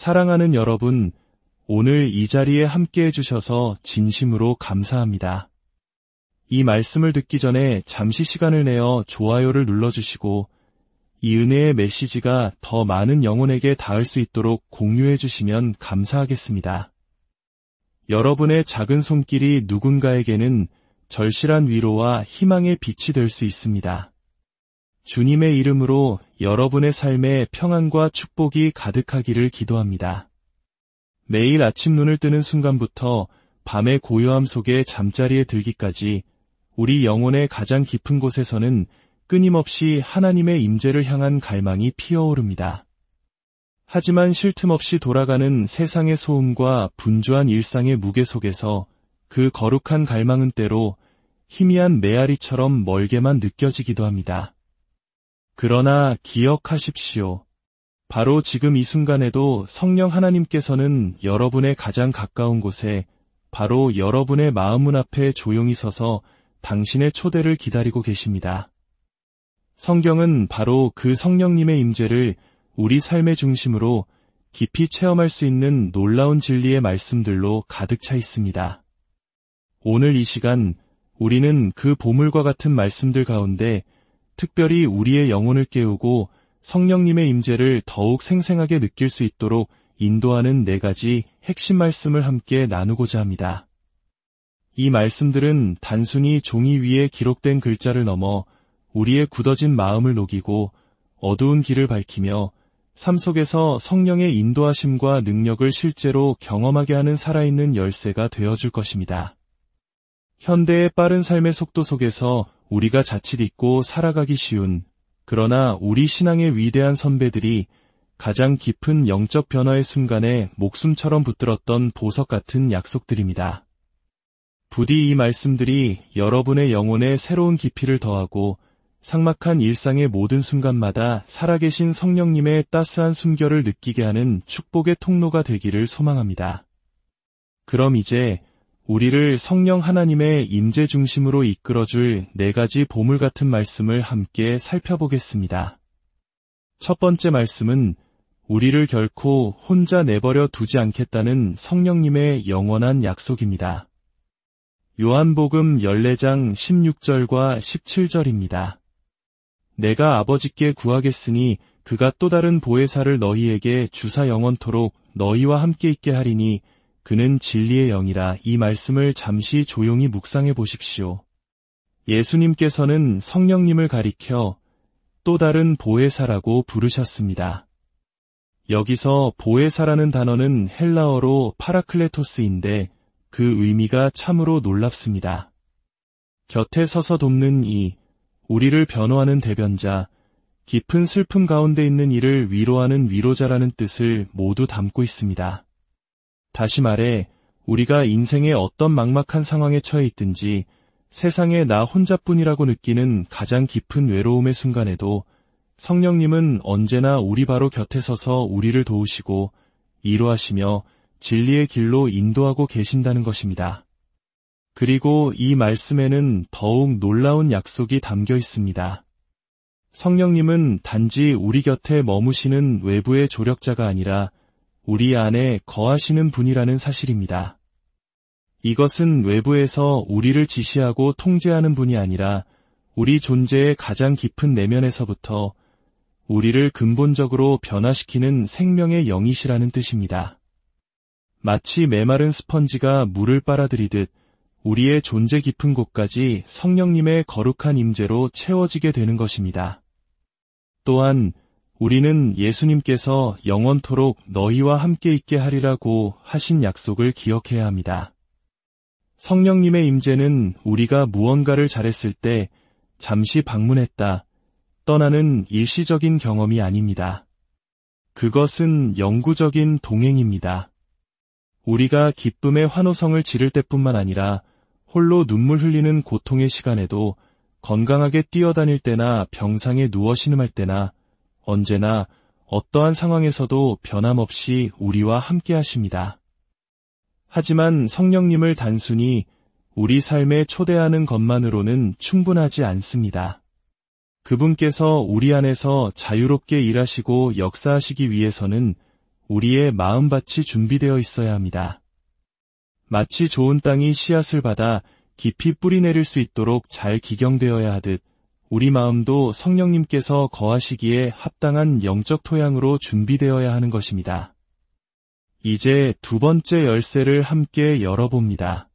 사랑하는 여러분, 오늘 이 자리에 함께 해주셔서 진심으로 감사합니다. 이 말씀을 듣기 전에 잠시 시간을 내어 좋아요를 눌러주시고 이 은혜의 메시지가 더 많은 영혼에게 닿을 수 있도록 공유해 주시면 감사하겠습니다. 여러분의 작은 손길이 누군가에게는 절실한 위로와 희망의 빛이 될 수 있습니다. 주님의 이름으로 여러분의 삶에 평안과 축복이 가득하기를 기도합니다. 매일 아침 눈을 뜨는 순간부터 밤의 고요함 속에 잠자리에 들기까지 우리 영혼의 가장 깊은 곳에서는 끊임없이 하나님의 임재를 향한 갈망이 피어오릅니다. 하지만 쉴 틈 없이 돌아가는 세상의 소음과 분주한 일상의 무게 속에서 그 거룩한 갈망은 때로 희미한 메아리처럼 멀게만 느껴지기도 합니다. 그러나 기억하십시오. 바로 지금 이 순간에도 성령 하나님께서는 여러분의 가장 가까운 곳에 바로 여러분의 마음문 앞에 조용히 서서 당신의 초대를 기다리고 계십니다. 성경은 바로 그 성령님의 임재를 우리 삶의 중심으로 깊이 체험할 수 있는 놀라운 진리의 말씀들로 가득 차 있습니다. 오늘 이 시간 우리는 그 보물과 같은 말씀들 가운데 특별히 우리의 영혼을 깨우고 성령님의 임재를 더욱 생생하게 느낄 수 있도록 인도하는 4가지 핵심 말씀을 함께 나누고자 합니다. 이 말씀들은 단순히 종이 위에 기록된 글자를 넘어 우리의 굳어진 마음을 녹이고 어두운 길을 밝히며 삶 속에서 성령의 인도하심과 능력을 실제로 경험하게 하는 살아있는 열쇠가 되어줄 것입니다. 현대의 빠른 삶의 속도 속에서 우리가 자칫 잊고 살아가기 쉬운, 그러나 우리 신앙의 위대한 선배들이 가장 깊은 영적 변화의 순간에 목숨처럼 붙들었던 보석 같은 약속들입니다. 부디 이 말씀들이 여러분의 영혼에 새로운 깊이를 더하고 삭막한 일상의 모든 순간마다 살아계신 성령님의 따스한 숨결을 느끼게 하는 축복의 통로가 되기를 소망합니다. 그럼 이제 우리를 성령 하나님의 임재 중심으로 이끌어줄 4가지 보물 같은 말씀을 함께 살펴보겠습니다. 첫 번째 말씀은 우리를 결코 혼자 내버려 두지 않겠다는 성령님의 영원한 약속입니다. 요한복음 14장 16절과 17절입니다. 내가 아버지께 구하겠으니 그가 또 다른 보혜사를 너희에게 주사 영원토록 너희와 함께 있게 하리니 그는 진리의 영이라. 이 말씀을 잠시 조용히 묵상해 보십시오. 예수님께서는 성령님을 가리켜 또 다른 보혜사라고 부르셨습니다. 여기서 보혜사라는 단어는 헬라어로 파라클레토스인데 그 의미가 참으로 놀랍습니다. 곁에 서서 돕는 이, 우리를 변호하는 대변자, 깊은 슬픔 가운데 있는 이를 위로하는 위로자라는 뜻을 모두 담고 있습니다. 다시 말해 우리가 인생의 어떤 막막한 상황에 처해 있든지 세상에 나 혼자뿐이라고 느끼는 가장 깊은 외로움의 순간에도 성령님은 언제나 우리 바로 곁에 서서 우리를 도우시고 위로하시며 진리의 길로 인도하고 계신다는 것입니다. 그리고 이 말씀에는 더욱 놀라운 약속이 담겨 있습니다. 성령님은 단지 우리 곁에 머무시는 외부의 조력자가 아니라 우리 안에 거하시는 분이라는 사실입니다. 이것은 외부에서 우리를 지시하고 통제하는 분이 아니라 우리 존재의 가장 깊은 내면에서부터 우리를 근본적으로 변화시키는 생명의 영이시라는 뜻입니다. 마치 메마른 스펀지가 물을 빨아들이듯 우리의 존재 깊은 곳까지 성령님의 거룩한 임재로 채워지게 되는 것입니다. 또한 우리는 예수님께서 영원토록 너희와 함께 있게 하리라고 하신 약속을 기억해야 합니다. 성령님의 임재는 우리가 무언가를 잘했을 때 잠시 방문했다, 떠나는 일시적인 경험이 아닙니다. 그것은 영구적인 동행입니다. 우리가 기쁨의 환호성을 지를 때뿐만 아니라 홀로 눈물 흘리는 고통의 시간에도 건강하게 뛰어다닐 때나 병상에 누워 신음할 때나 언제나 어떠한 상황에서도 변함없이 우리와 함께 하십니다. 하지만 성령님을 단순히 우리 삶에 초대하는 것만으로는 충분하지 않습니다. 그분께서 우리 안에서 자유롭게 일하시고 역사하시기 위해서는 우리의 마음밭이 준비되어 있어야 합니다. 마치 좋은 땅이 씨앗을 받아 깊이 뿌리 내릴 수 있도록 잘 기경되어야 하듯 우리 마음도 성령님께서 거하시기에 합당한 영적 토양으로 준비되어야 하는 것입니다. 이제 두 번째 열쇠를 함께 열어봅니다.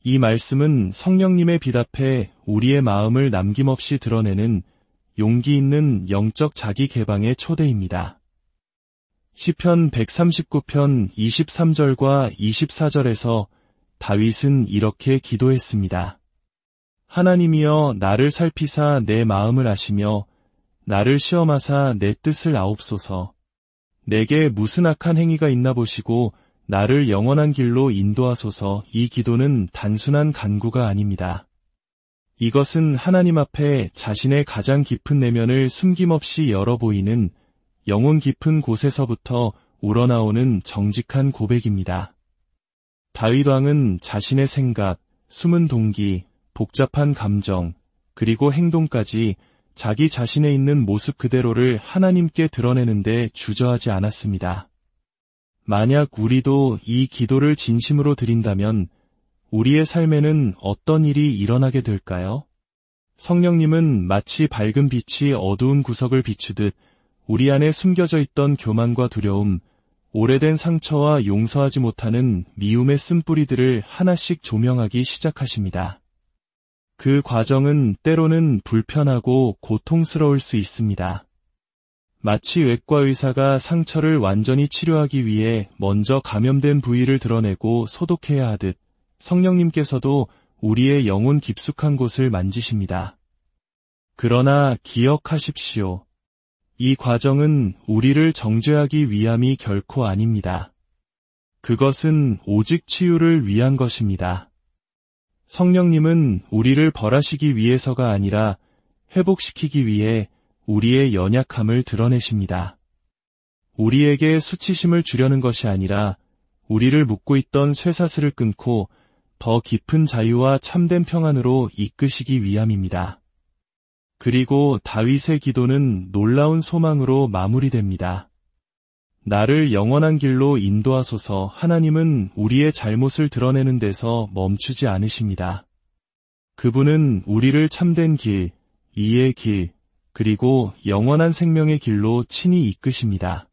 이 말씀은 성령님의 비답에 우리의 마음을 남김없이 드러내는 용기 있는 영적 자기 개방의 초대입니다. 시편 139편 23절과 24절에서 다윗은 이렇게 기도했습니다. 하나님이여 나를 살피사 내 마음을 아시며 나를 시험하사 내 뜻을 아옵소서. 내게 무슨 악한 행위가 있나 보시고 나를 영원한 길로 인도하소서. 이 기도는 단순한 간구가 아닙니다. 이것은 하나님 앞에 자신의 가장 깊은 내면을 숨김없이 열어 보이는 영혼 깊은 곳에서부터 우러나오는 정직한 고백입니다. 다윗 왕은 자신의 생각, 숨은 동기, 복잡한 감정, 그리고 행동까지 자기 자신에 있는 모습 그대로를 하나님께 드러내는데 주저하지 않았습니다. 만약 우리도 이 기도를 진심으로 드린다면 우리의 삶에는 어떤 일이 일어나게 될까요? 성령님은 마치 밝은 빛이 어두운 구석을 비추듯 우리 안에 숨겨져 있던 교만과 두려움, 오래된 상처와 용서하지 못하는 미움의 쓴뿌리들을 하나씩 조명하기 시작하십니다. 그 과정은 때로는 불편하고 고통스러울 수 있습니다. 마치 외과 의사가 상처를 완전히 치료하기 위해 먼저 감염된 부위를 드러내고 소독해야 하듯 성령님께서도 우리의 영혼 깊숙한 곳을 만지십니다. 그러나 기억하십시오. 이 과정은 우리를 정죄하기 위함이 결코 아닙니다. 그것은 오직 치유를 위한 것입니다. 성령님은 우리를 벌하시기 위해서가 아니라 회복시키기 위해 우리의 연약함을 드러내십니다. 우리에게 수치심을 주려는 것이 아니라 우리를 묶고 있던 쇠사슬을 끊고 더 깊은 자유와 참된 평안으로 이끄시기 위함입니다. 그리고 다윗의 기도는 놀라운 소망으로 마무리됩니다. 나를 영원한 길로 인도하소서. 하나님은 우리의 잘못을 드러내는 데서 멈추지 않으십니다. 그분은 우리를 참된 길, 이의 길, 그리고 영원한 생명의 길로 친히 이끄십니다.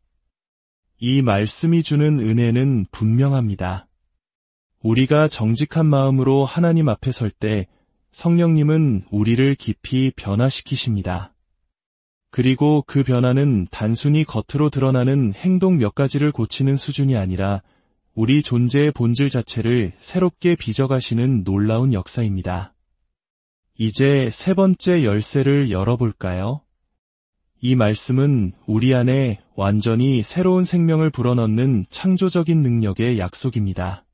이 말씀이 주는 은혜는 분명합니다. 우리가 정직한 마음으로 하나님 앞에 설 때 성령님은 우리를 깊이 변화시키십니다. 그리고 그 변화는 단순히 겉으로 드러나는 행동 몇 가지를 고치는 수준이 아니라 우리 존재의 본질 자체를 새롭게 빚어가시는 놀라운 역사입니다. 이제 세 번째 열쇠를 열어볼까요? 이 말씀은 우리 안에 완전히 새로운 생명을 불어넣는 창조적인 능력의 약속입니다.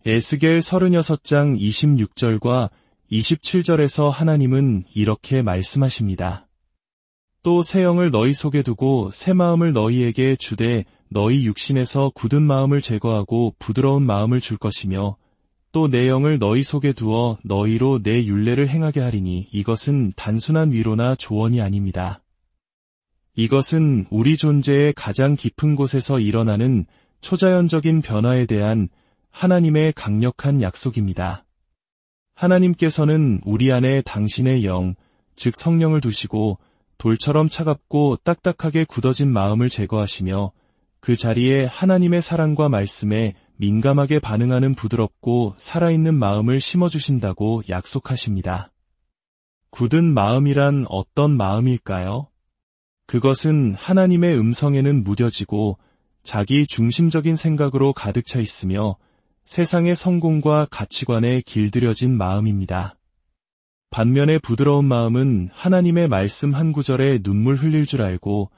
에스겔 36장 26절과 27절에서 하나님은 이렇게 말씀하십니다. 또 새 영을 너희 속에 두고 새 마음을 너희에게 주되 너희 육신에서 굳은 마음을 제거하고 부드러운 마음을 줄 것이며 또 내 영을 너희 속에 두어 너희로 내 율례를 행하게 하리니 이것은 단순한 위로나 조언이 아닙니다. 이것은 우리 존재의 가장 깊은 곳에서 일어나는 초자연적인 변화에 대한 하나님의 강력한 약속입니다. 하나님께서는 우리 안에 당신의 영, 즉 성령을 두시고 돌처럼 차갑고 딱딱하게 굳어진 마음을 제거하시며 그 자리에 하나님의 사랑과 말씀에 민감하게 반응하는 부드럽고 살아있는 마음을 심어주신다고 약속하십니다. 굳은 마음이란 어떤 마음일까요? 그것은 하나님의 음성에는 무뎌지고 자기 중심적인 생각으로 가득 차 있으며 세상의 성공과 가치관에 길들여진 마음입니다. 반면에 부드러운 마음은 하나님의 말씀 한 구절에 눈물 흘릴 줄 알고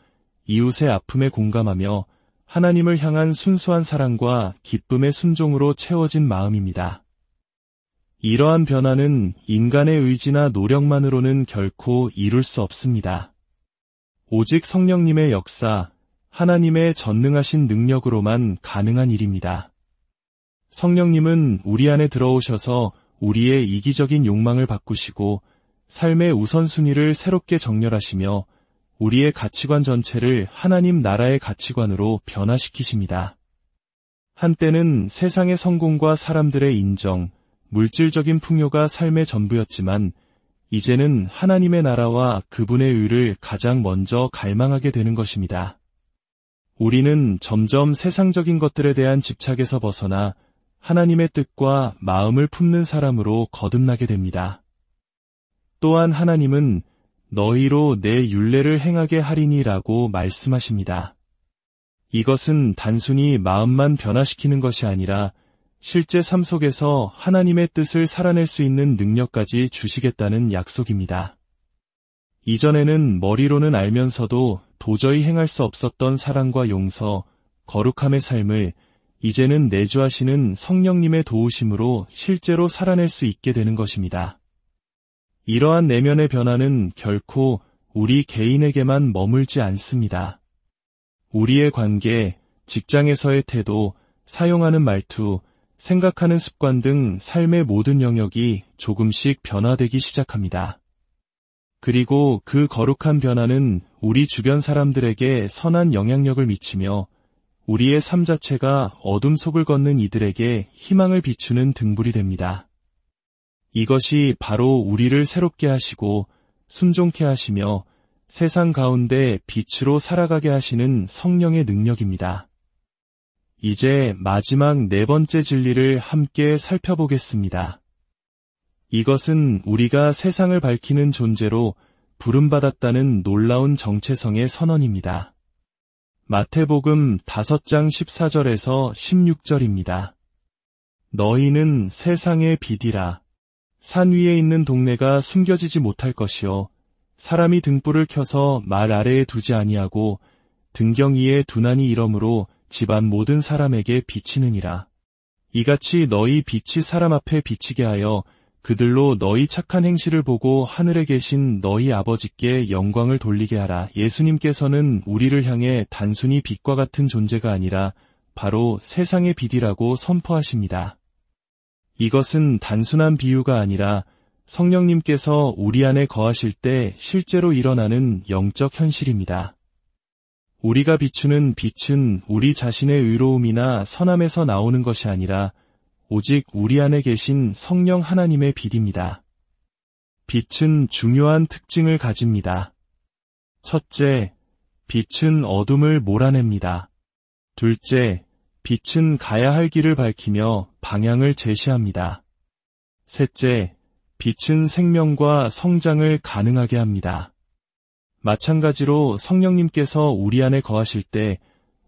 이웃의 아픔에 공감하며 하나님을 향한 순수한 사랑과 기쁨의 순종으로 채워진 마음입니다. 이러한 변화는 인간의 의지나 노력만으로는 결코 이룰 수 없습니다. 오직 성령님의 역사, 하나님의 전능하신 능력으로만 가능한 일입니다. 성령님은 우리 안에 들어오셔서 우리의 이기적인 욕망을 바꾸시고 삶의 우선순위를 새롭게 정렬하시며 우리의 가치관 전체를 하나님 나라의 가치관으로 변화시키십니다. 한때는 세상의 성공과 사람들의 인정, 물질적인 풍요가 삶의 전부였지만 이제는 하나님의 나라와 그분의 의를 가장 먼저 갈망하게 되는 것입니다. 우리는 점점 세상적인 것들에 대한 집착에서 벗어나 하나님의 뜻과 마음을 품는 사람으로 거듭나게 됩니다. 또한 하나님은 너희로 내 율례를 행하게 하리니라고 말씀하십니다. 이것은 단순히 마음만 변화시키는 것이 아니라 실제 삶 속에서 하나님의 뜻을 살아낼 수 있는 능력까지 주시겠다는 약속입니다. 이전에는 머리로는 알면서도 도저히 행할 수 없었던 사랑과 용서, 거룩함의 삶을 이제는 내주하시는 성령님의 도우심으로 실제로 살아낼 수 있게 되는 것입니다. 이러한 내면의 변화는 결코 우리 개인에게만 머물지 않습니다. 우리의 관계, 직장에서의 태도, 사용하는 말투, 생각하는 습관 등 삶의 모든 영역이 조금씩 변화되기 시작합니다. 그리고 그 거룩한 변화는 우리 주변 사람들에게 선한 영향력을 미치며 우리의 삶 자체가 어둠 속을 걷는 이들에게 희망을 비추는 등불이 됩니다. 이것이 바로 우리를 새롭게 하시고 순종케 하시며 세상 가운데 빛으로 살아가게 하시는 성령의 능력입니다. 이제 마지막 네 번째 진리를 함께 살펴보겠습니다. 이것은 우리가 세상을 밝히는 존재로 부름받았다는 놀라운 정체성의 선언입니다. 마태복음 5장 14절에서 16절입니다. 너희는 세상의 빛이라. 산 위에 있는 동네가 숨겨지지 못할 것이요 사람이 등불을 켜서 말 아래에 두지 아니하고 등경 위에 두나니 이러므로 집안 모든 사람에게 비치느니라. 이같이 너희 빛이 사람 앞에 비치게 하여 그들로 너희 착한 행실을 보고 하늘에 계신 너희 아버지께 영광을 돌리게 하라. 예수님께서는 우리를 향해 단순히 빛과 같은 존재가 아니라 바로 세상의 빛이라고 선포하십니다. 이것은 단순한 비유가 아니라 성령님께서 우리 안에 거하실 때 실제로 일어나는 영적 현실입니다. 우리가 비추는 빛은 우리 자신의 의로움이나 선함에서 나오는 것이 아니라 오직 우리 안에 계신 성령 하나님의 빛입니다. 빛은 중요한 특징을 가집니다. 첫째, 빛은 어둠을 몰아냅니다. 둘째, 빛은 가야 할 길을 밝히며 방향을 제시합니다. 셋째, 빛은 생명과 성장을 가능하게 합니다. 마찬가지로 성령님께서 우리 안에 거하실 때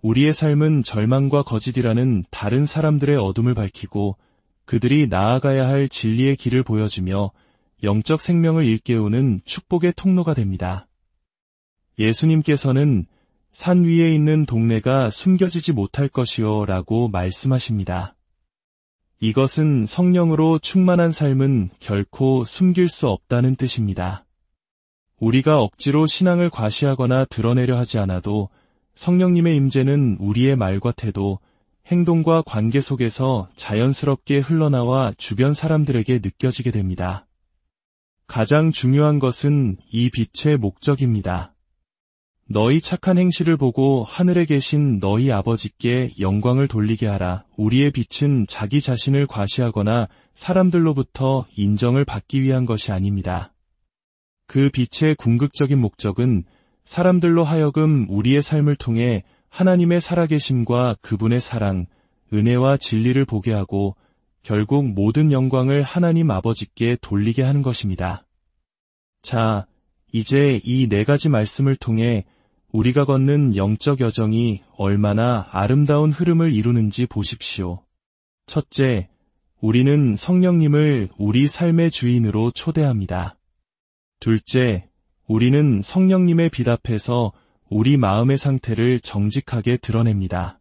우리의 삶은 절망과 거짓이라는 다른 사람들의 어둠을 밝히고 그들이 나아가야 할 진리의 길을 보여주며 영적 생명을 일깨우는 축복의 통로가 됩니다. 예수님께서는 산 위에 있는 동네가 숨겨지지 못할 것이요 라고 말씀하십니다. 이것은 성령으로 충만한 삶은 결코 숨길 수 없다는 뜻입니다. 우리가 억지로 신앙을 과시하거나 드러내려 하지 않아도 성령님의 임재는 우리의 말과 태도, 행동과 관계 속에서 자연스럽게 흘러나와 주변 사람들에게 느껴지게 됩니다. 가장 중요한 것은 이 빛의 목적입니다. 너희 착한 행실을 보고 하늘에 계신 너희 아버지께 영광을 돌리게 하라. 우리의 빛은 자기 자신을 과시하거나 사람들로부터 인정을 받기 위한 것이 아닙니다. 그 빛의 궁극적인 목적은 사람들로 하여금 우리의 삶을 통해 하나님의 살아계심과 그분의 사랑, 은혜와 진리를 보게 하고 결국 모든 영광을 하나님 아버지께 돌리게 하는 것입니다. 자, 이제 이 네 가지 말씀을 통해 우리가 걷는 영적 여정이 얼마나 아름다운 흐름을 이루는지 보십시오. 첫째, 우리는 성령님을 우리 삶의 주인으로 초대합니다. 둘째, 우리는 성령님의 빛 앞에서 우리 마음의 상태를 정직하게 드러냅니다.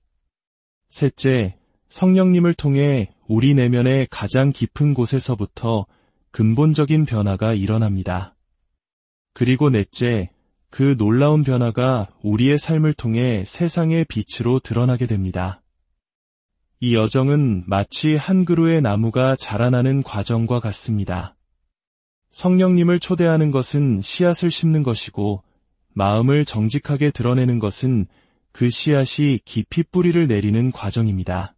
셋째, 성령님을 통해 우리 내면의 가장 깊은 곳에서부터 근본적인 변화가 일어납니다. 그리고 넷째, 그 놀라운 변화가 우리의 삶을 통해 세상의 빛으로 드러나게 됩니다. 이 여정은 마치 한 그루의 나무가 자라나는 과정과 같습니다. 성령님을 초대하는 것은 씨앗을 심는 것이고 마음을 정직하게 드러내는 것은 그 씨앗이 깊이 뿌리를 내리는 과정입니다.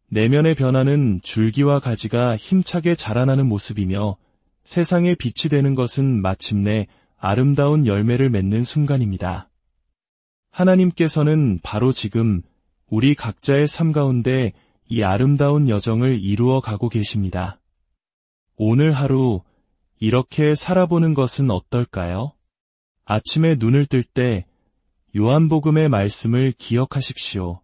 내면의 변화는 줄기와 가지가 힘차게 자라나는 모습이며 세상에 빛이 되는 것은 마침내 아름다운 열매를 맺는 순간입니다. 하나님께서는 바로 지금 우리 각자의 삶 가운데 이 아름다운 여정을 이루어 가고 계십니다. 오늘 하루 이렇게 살아보는 것은 어떨까요? 아침에 눈을 뜰 때 요한복음의 말씀을 기억하십시오.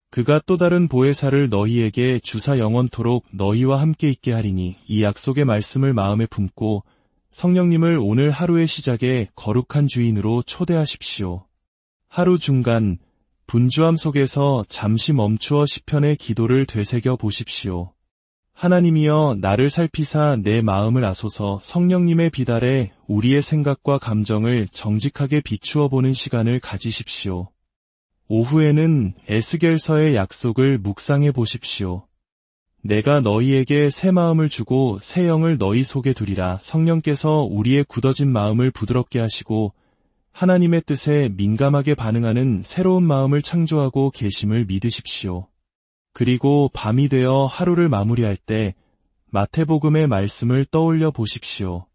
그가 또 다른 보혜사를 너희에게 주사 영원토록 너희와 함께 있게 하리니 이 약속의 말씀을 마음에 품고 성령님을 오늘 하루의 시작에 거룩한 주인으로 초대하십시오. 하루 중간 분주함 속에서 잠시 멈추어 시편의 기도를 되새겨 보십시오. 하나님이여 나를 살피사 내 마음을 아소서. 성령님의 빛 아래 우리의 생각과 감정을 정직하게 비추어 보는 시간을 가지십시오. 오후에는 에스겔서의 약속을 묵상해 보십시오. 내가 너희에게 새 마음을 주고 새 영을 너희 속에 두리라. 성령께서 우리의 굳어진 마음을 부드럽게 하시고 하나님의 뜻에 민감하게 반응하는 새로운 마음을 창조하고 계심을 믿으십시오. 그리고 밤이 되어 하루를 마무리할 때 마태복음의 말씀을 떠올려 보십시오.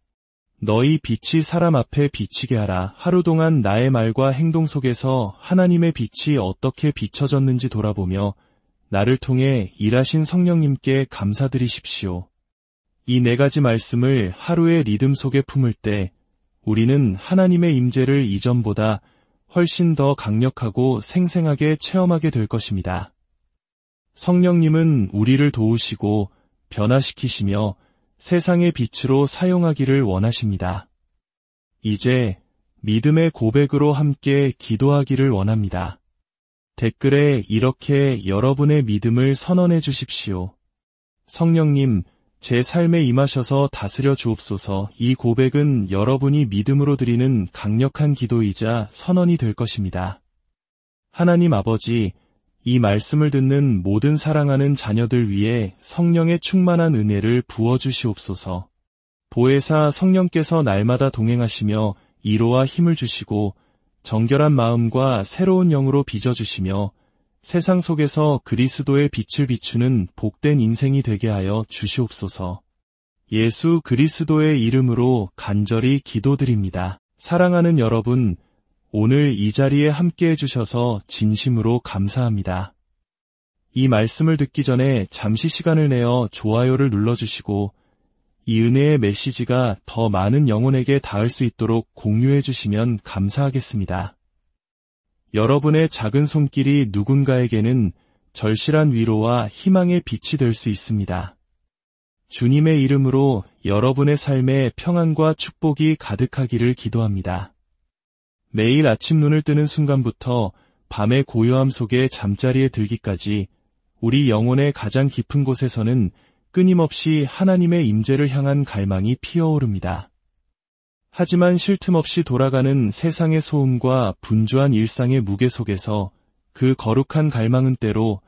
너희 빛이 사람 앞에 비치게 하라. 하루 동안 나의 말과 행동 속에서 하나님의 빛이 어떻게 비춰졌는지 돌아보며 나를 통해 일하신 성령님께 감사드리십시오. 이 네 가지 말씀을 하루의 리듬 속에 품을 때 우리는 하나님의 임재를 이전보다 훨씬 더 강력하고 생생하게 체험하게 될 것입니다. 성령님은 우리를 도우시고 변화시키시며 세상의 빛으로 사용하기를 원하십니다. 이제 믿음의 고백으로 함께 기도하기를 원합니다. 댓글에 이렇게 여러분의 믿음을 선언해 주십시오. 성령님, 제 삶에 임하셔서 다스려 주옵소서. 이 고백은 여러분이 믿음으로 드리는 강력한 기도이자 선언이 될 것입니다. 하나님 아버지, 이 말씀을 듣는 모든 사랑하는 자녀들 위해 성령의 충만한 은혜를 부어주시옵소서. 보혜사 성령께서 날마다 동행하시며 위로와 힘을 주시고 정결한 마음과 새로운 영으로 빚어주시며 세상 속에서 그리스도의 빛을 비추는 복된 인생이 되게 하여 주시옵소서. 예수 그리스도의 이름으로 간절히 기도드립니다. 사랑하는 여러분, 오늘 이 자리에 함께 해주셔서 진심으로 감사합니다. 이 말씀을 듣기 전에 잠시 시간을 내어 좋아요를 눌러주시고 이 은혜의 메시지가 더 많은 영혼에게 닿을 수 있도록 공유해 주시면 감사하겠습니다. 여러분의 작은 손길이 누군가에게는 절실한 위로와 희망의 빛이 될 수 있습니다. 주님의 이름으로 여러분의 삶에 평안과 축복이 가득하기를 기도합니다. 매일 아침 눈을 뜨는 순간부터 밤의 고요함 속에 잠자리에 들기까지 우리 영혼의 가장 깊은 곳에서는 끊임없이 하나님의 임재를 향한 갈망이 피어오릅니다. 하지만 쉴 틈 없이 돌아가는 세상의 소음과 분주한 일상의 무게 속에서 그 거룩한 갈망은 때로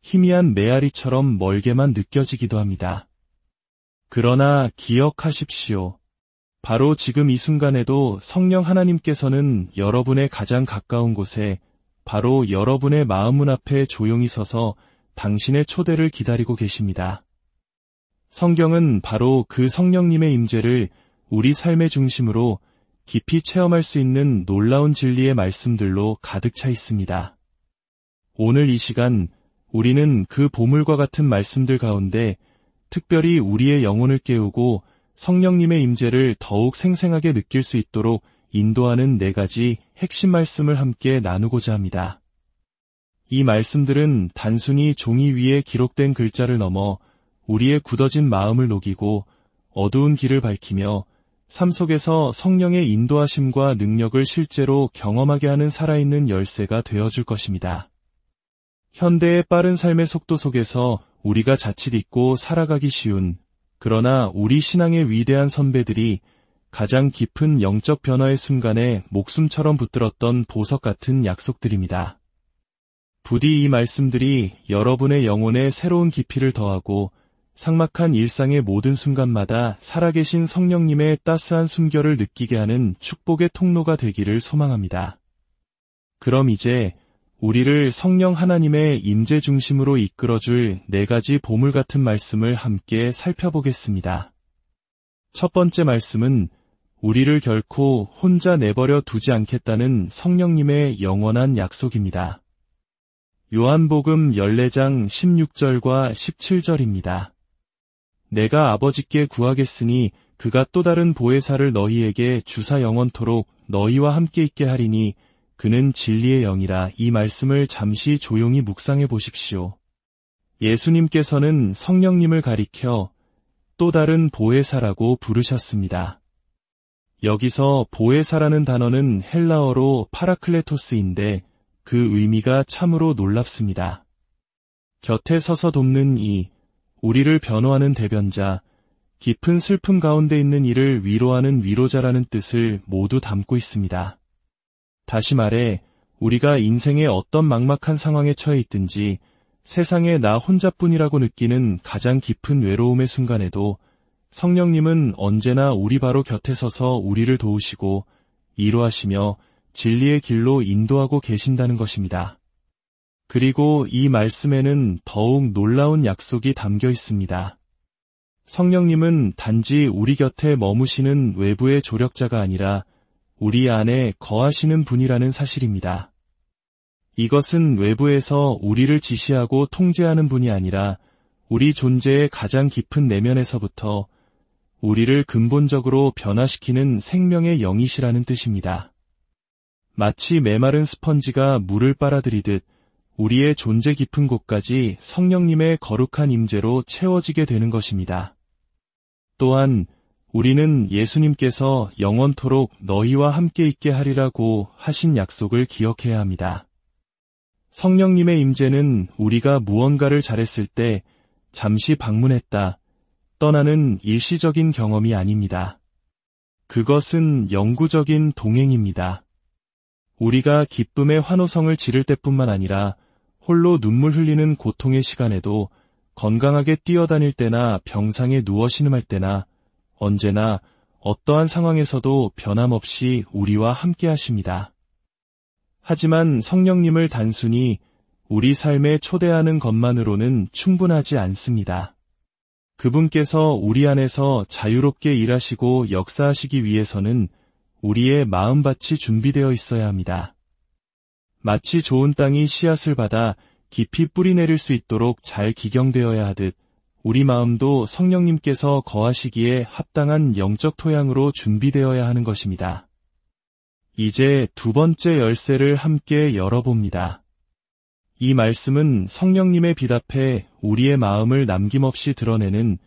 희미한 메아리처럼 멀게만 느껴지기도 합니다. 그러나 기억하십시오. 바로 지금 이 순간에도 성령 하나님께서는 여러분의 가장 가까운 곳에 바로 여러분의 마음문 앞에 조용히 서서 당신의 초대를 기다리고 계십니다. 성경은 바로 그 성령님의 임재를 우리 삶의 중심으로 깊이 체험할 수 있는 놀라운 진리의 말씀들로 가득 차 있습니다. 오늘 이 시간 우리는 그 보물과 같은 말씀들 가운데 특별히 우리의 영혼을 깨우고 성령님의 임재를 더욱 생생하게 느낄 수 있도록 인도하는 네 가지 핵심 말씀을 함께 나누고자 합니다. 이 말씀들은 단순히 종이 위에 기록된 글자를 넘어 우리의 굳어진 마음을 녹이고 어두운 길을 밝히며 삶 속에서 성령의 인도하심과 능력을 실제로 경험하게 하는 살아있는 열쇠가 되어줄 것입니다. 현대의 빠른 삶의 속도 속에서 우리가 자칫 잊고 살아가기 쉬운, 그러나 우리 신앙의 위대한 선배들이 가장 깊은 영적 변화의 순간에 목숨처럼 붙들었던 보석 같은 약속들입니다. 부디 이 말씀들이 여러분의 영혼에 새로운 깊이를 더하고 삭막한 일상의 모든 순간마다 살아계신 성령님의 따스한 숨결을 느끼게 하는 축복의 통로가 되기를 소망합니다. 그럼 이제 우리를 성령 하나님의 임재 중심으로 이끌어줄 4가지 보물 같은 말씀을 함께 살펴보겠습니다. 첫 번째 말씀은 우리를 결코 혼자 내버려 두지 않겠다는 성령님의 영원한 약속입니다. 요한복음 14장 16절과 17절입니다. 내가 아버지께 구하겠으니 그가 또 다른 보혜사를 너희에게 주사 영원토록 너희와 함께 있게 하리니 그는 진리의 영이라. 이 말씀을 잠시 조용히 묵상해 보십시오. 예수님께서는 성령님을 가리켜 또 다른 보혜사라고 부르셨습니다. 여기서 보혜사라는 단어는 헬라어로 파라클레토스인데 그 의미가 참으로 놀랍습니다. 곁에 서서 돕는 이, 우리를 변호하는 대변자, 깊은 슬픔 가운데 있는 이를 위로하는 위로자라는 뜻을 모두 담고 있습니다. 다시 말해 우리가 인생의 어떤 막막한 상황에 처해 있든지 세상에 나 혼자뿐이라고 느끼는 가장 깊은 외로움의 순간에도 성령님은 언제나 우리 바로 곁에 서서 우리를 도우시고 위로하시며 진리의 길로 인도하고 계신다는 것입니다. 그리고 이 말씀에는 더욱 놀라운 약속이 담겨 있습니다. 성령님은 단지 우리 곁에 머무시는 외부의 조력자가 아니라 우리 안에 거하시는 분이라는 사실입니다. 이것은 외부에서 우리를 지시하고 통제하는 분이 아니라 우리 존재의 가장 깊은 내면에서부터 우리를 근본적으로 변화시키는 생명의 영이시라는 뜻입니다. 마치 메마른 스펀지가 물을 빨아들이듯 우리의 존재 깊은 곳까지 성령님의 거룩한 임재로 채워지게 되는 것입니다. 또한 우리는 예수님께서 영원토록 너희와 함께 있게 하리라고 하신 약속을 기억해야 합니다. 성령님의 임재는 우리가 무언가를 잘했을 때 잠시 방문했다, 떠나는 일시적인 경험이 아닙니다. 그것은 영구적인 동행입니다. 우리가 기쁨의 환호성을 지를 때뿐만 아니라 홀로 눈물 흘리는 고통의 시간에도 건강하게 뛰어다닐 때나 병상에 누워 신음할 때나 언제나 어떠한 상황에서도 변함없이 우리와 함께 하십니다. 하지만 성령님을 단순히 우리 삶에 초대하는 것만으로는 충분하지 않습니다. 그분께서 우리 안에서 자유롭게 일하시고 역사하시기 위해서는 우리의 마음밭이 준비되어 있어야 합니다. 마치 좋은 땅이 씨앗을 받아 깊이 뿌리 내릴 수 있도록 잘 기경되어야 하듯 우리 마음도 성령님께서 거하시기에 합당한 영적 토양으로 준비되어야 하는 것입니다. 이제 두 번째 열쇠를 함께 열어봅니다. 이 말씀은 성령님의 비답에 우리의 마음을 남김없이 드러내는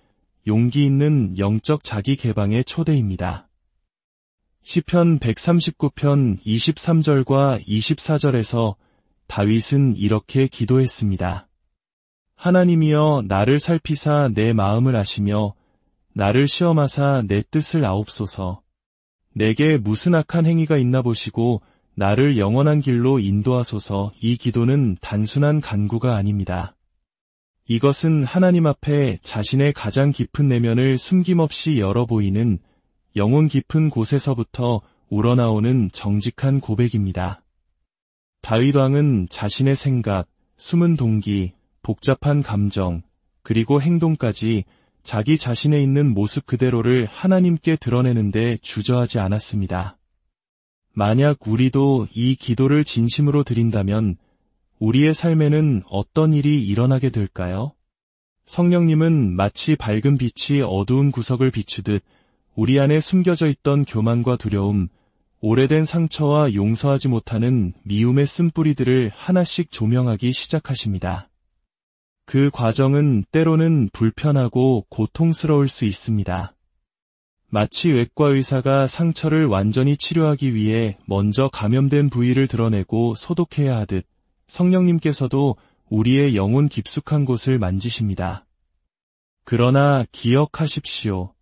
용기 있는 영적 자기 개방의 초대입니다. 시편 139편 23절과 24절에서 다윗은 이렇게 기도했습니다. 하나님이여 나를 살피사 내 마음을 아시며 나를 시험하사 내 뜻을 아옵소서. 내게 무슨 악한 행위가 있나 보시고 나를 영원한 길로 인도하소서. 이 기도는 단순한 간구가 아닙니다. 이것은 하나님 앞에 자신의 가장 깊은 내면을 숨김없이 열어 보이는 영혼 깊은 곳에서부터 우러나오는 정직한 고백입니다. 다윗 왕은 자신의 생각, 숨은 동기, 복잡한 감정, 그리고 행동까지 자기 자신에 있는 모습 그대로를 하나님께 드러내는데 주저하지 않았습니다. 만약 우리도 이 기도를 진심으로 드린다면 우리의 삶에는 어떤 일이 일어나게 될까요? 성령님은 마치 밝은 빛이 어두운 구석을 비추듯 우리 안에 숨겨져 있던 교만과 두려움, 오래된 상처와 용서하지 못하는 미움의 쓴뿌리들을 하나씩 조명하기 시작하십니다. 그 과정은 때로는 불편하고 고통스러울 수 있습니다. 마치 외과 의사가 상처를 완전히 치료하기 위해 먼저 감염된 부위를 드러내고 소독해야 하듯 성령님께서도 우리의 영혼 깊숙한 곳을 만지십니다. 그러나 기억하십시오.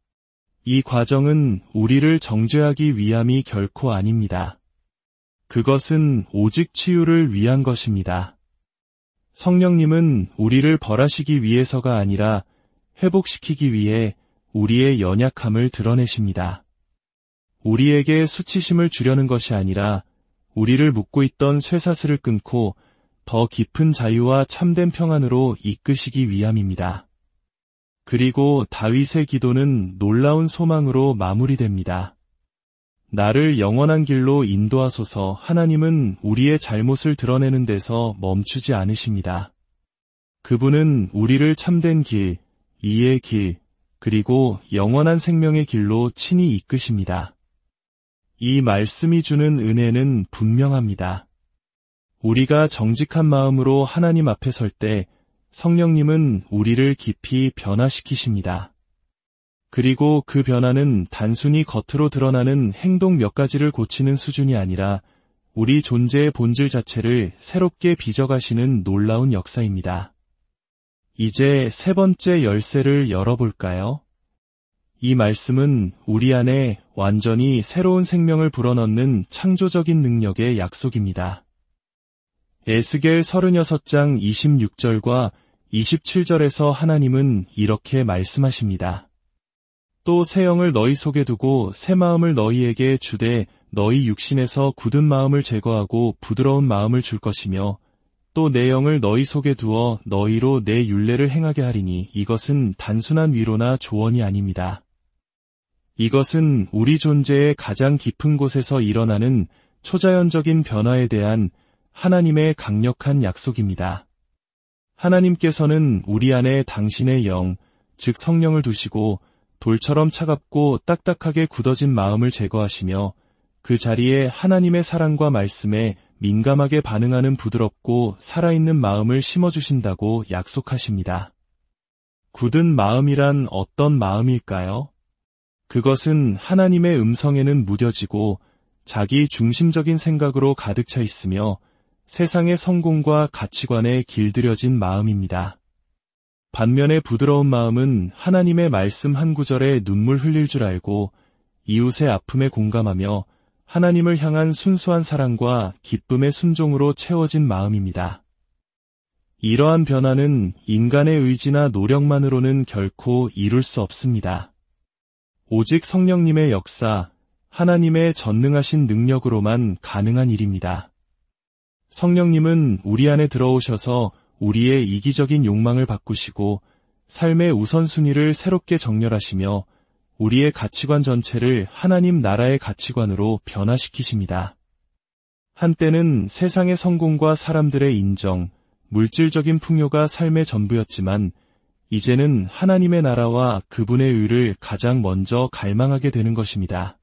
이 과정은 우리를 정죄하기 위함이 결코 아닙니다. 그것은 오직 치유를 위한 것입니다. 성령님은 우리를 벌하시기 위해서가 아니라 회복시키기 위해 우리의 연약함을 드러내십니다. 우리에게 수치심을 주려는 것이 아니라 우리를 묶고 있던 쇠사슬을 끊고 더 깊은 자유와 참된 평안으로 이끄시기 위함입니다. 그리고 다윗의 기도는 놀라운 소망으로 마무리됩니다. 나를 영원한 길로 인도하소서. 하나님은 우리의 잘못을 드러내는 데서 멈추지 않으십니다. 그분은 우리를 참된 길, 이의 길, 그리고 영원한 생명의 길로 친히 이끄십니다. 이 말씀이 주는 은혜는 분명합니다. 우리가 정직한 마음으로 하나님 앞에 설 때 성령님은 우리를 깊이 변화시키십니다. 그리고 그 변화는 단순히 겉으로 드러나는 행동 몇 가지를 고치는 수준이 아니라 우리 존재의 본질 자체를 새롭게 빚어가시는 놀라운 역사입니다. 이제 세 번째 열쇠를 열어볼까요? 이 말씀은 우리 안에 완전히 새로운 생명을 불어넣는 창조적인 능력의 약속입니다. 에스겔 36장 26절과 27절에서 하나님은 이렇게 말씀하십니다. 또 새 영을 너희 속에 두고 새 마음을 너희에게 주되 너희 육신에서 굳은 마음을 제거하고 부드러운 마음을 줄 것이며 또 내 영을 너희 속에 두어 너희로 내 율례를 행하게 하리니 이것은 단순한 위로나 조언이 아닙니다. 이것은 우리 존재의 가장 깊은 곳에서 일어나는 초자연적인 변화에 대한 하나님의 강력한 약속입니다. 하나님께서는 우리 안에 당신의 영, 즉 성령을 두시고 돌처럼 차갑고 딱딱하게 굳어진 마음을 제거하시며 그 자리에 하나님의 사랑과 말씀에 민감하게 반응하는 부드럽고 살아있는 마음을 심어주신다고 약속하십니다. 굳은 마음이란 어떤 마음일까요? 그것은 하나님의 음성에는 무뎌지고 자기 중심적인 생각으로 가득 차 있으며 세상의 성공과 가치관에 길들여진 마음입니다. 반면에 부드러운 마음은 하나님의 말씀 한 구절에 눈물 흘릴 줄 알고 이웃의 아픔에 공감하며 하나님을 향한 순수한 사랑과 기쁨의 순종으로 채워진 마음입니다. 이러한 변화는 인간의 의지나 노력만으로는 결코 이룰 수 없습니다. 오직 성령님의 역사, 하나님의 전능하신 능력으로만 가능한 일입니다. 성령님은 우리 안에 들어오셔서 우리의 이기적인 욕망을 바꾸시고 삶의 우선순위를 새롭게 정렬하시며 우리의 가치관 전체를 하나님 나라의 가치관으로 변화시키십니다. 한때는 세상의 성공과 사람들의 인정, 물질적인 풍요가 삶의 전부였지만 이제는 하나님의 나라와 그분의 의를 가장 먼저 갈망하게 되는 것입니다.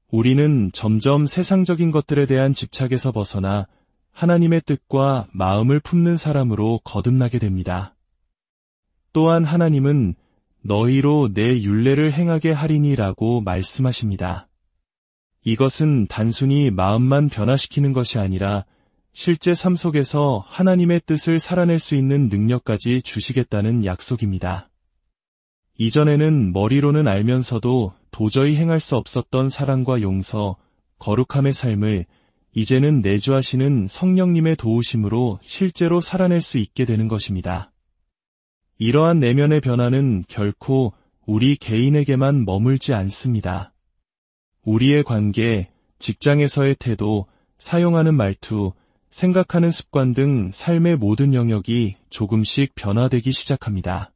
우리는 점점 세상적인 것들에 대한 집착에서 벗어나 하나님의 뜻과 마음을 품는 사람으로 거듭나게 됩니다. 또한 하나님은 너희로 내 율례를 행하게 하리니라고 말씀하십니다. 이것은 단순히 마음만 변화시키는 것이 아니라 실제 삶 속에서 하나님의 뜻을 살아낼 수 있는 능력까지 주시겠다는 약속입니다. 이전에는 머리로는 알면서도 도저히 행할 수 없었던 사랑과 용서, 거룩함의 삶을 이제는 내주하시는 성령님의 도우심으로 실제로 살아낼 수 있게 되는 것입니다. 이러한 내면의 변화는 결코 우리 개인에게만 머물지 않습니다. 우리의 관계, 직장에서의 태도, 사용하는 말투, 생각하는 습관 등 삶의 모든 영역이 조금씩 변화되기 시작합니다.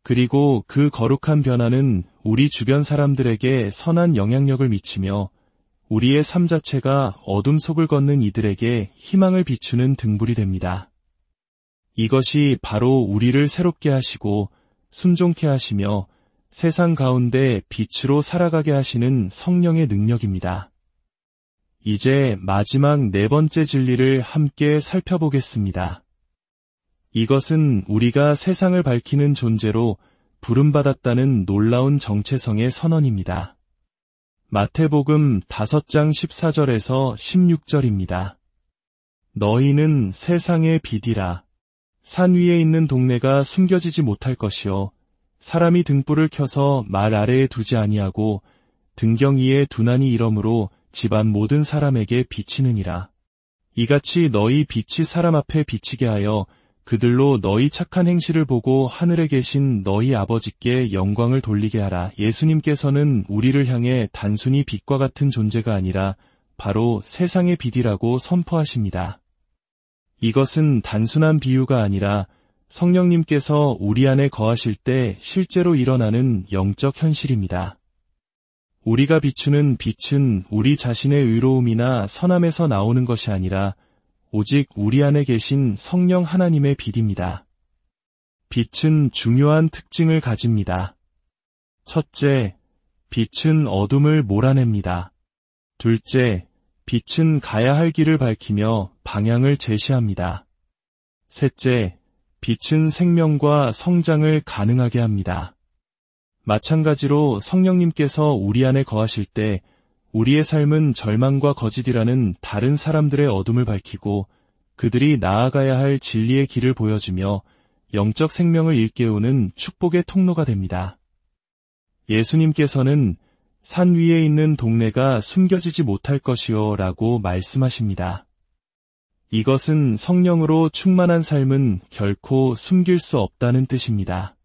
그리고 그 거룩한 변화는 우리 주변 사람들에게 선한 영향력을 미치며 우리의 삶 자체가 어둠 속을 걷는 이들에게 희망을 비추는 등불이 됩니다. 이것이 바로 우리를 새롭게 하시고 순종케 하시며 세상 가운데 빛으로 살아가게 하시는 성령의 능력입니다. 이제 마지막 네 번째 진리를 함께 살펴보겠습니다. 이것은 우리가 세상을 밝히는 존재로 부름받았다는 놀라운 정체성의 선언입니다. 마태복음 5장 14절에서 16절입니다. 너희는 세상의 빛이라. 산 위에 있는 동네가 숨겨지지 못할 것이요 사람이 등불을 켜서 말 아래에 두지 아니하고 등경 위에 두나니 이러므로 집안 모든 사람에게 비치느니라. 이같이 너희 빛이 사람 앞에 비치게 하여 그들로 너희 착한 행실을 보고 하늘에 계신 너희 아버지께 영광을 돌리게 하라. 예수님께서는 우리를 향해 단순히 빛과 같은 존재가 아니라 바로 세상의 빛이라고 선포하십니다. 이것은 단순한 비유가 아니라 성령님께서 우리 안에 거하실 때 실제로 일어나는 영적 현실입니다. 우리가 비추는 빛은 우리 자신의 의로움이나 선함에서 나오는 것이 아니라 오직 우리 안에 계신 성령 하나님의 빛입니다. 빛은 중요한 특징을 가집니다. 첫째, 빛은 어둠을 몰아냅니다. 둘째, 빛은 가야 할 길을 밝히며 방향을 제시합니다. 셋째, 빛은 생명과 성장을 가능하게 합니다. 마찬가지로 성령님께서 우리 안에 거하실 때 우리의 삶은 절망과 거짓이라는 다른 사람들의 어둠을 밝히고 그들이 나아가야 할 진리의 길을 보여주며 영적 생명을 일깨우는 축복의 통로가 됩니다. 예수님께서는 산 위에 있는 동네가 숨겨지지 못할 것이요 라고 말씀하십니다. 이것은 성령으로 충만한 삶은 결코 숨길 수 없다는 뜻입니다.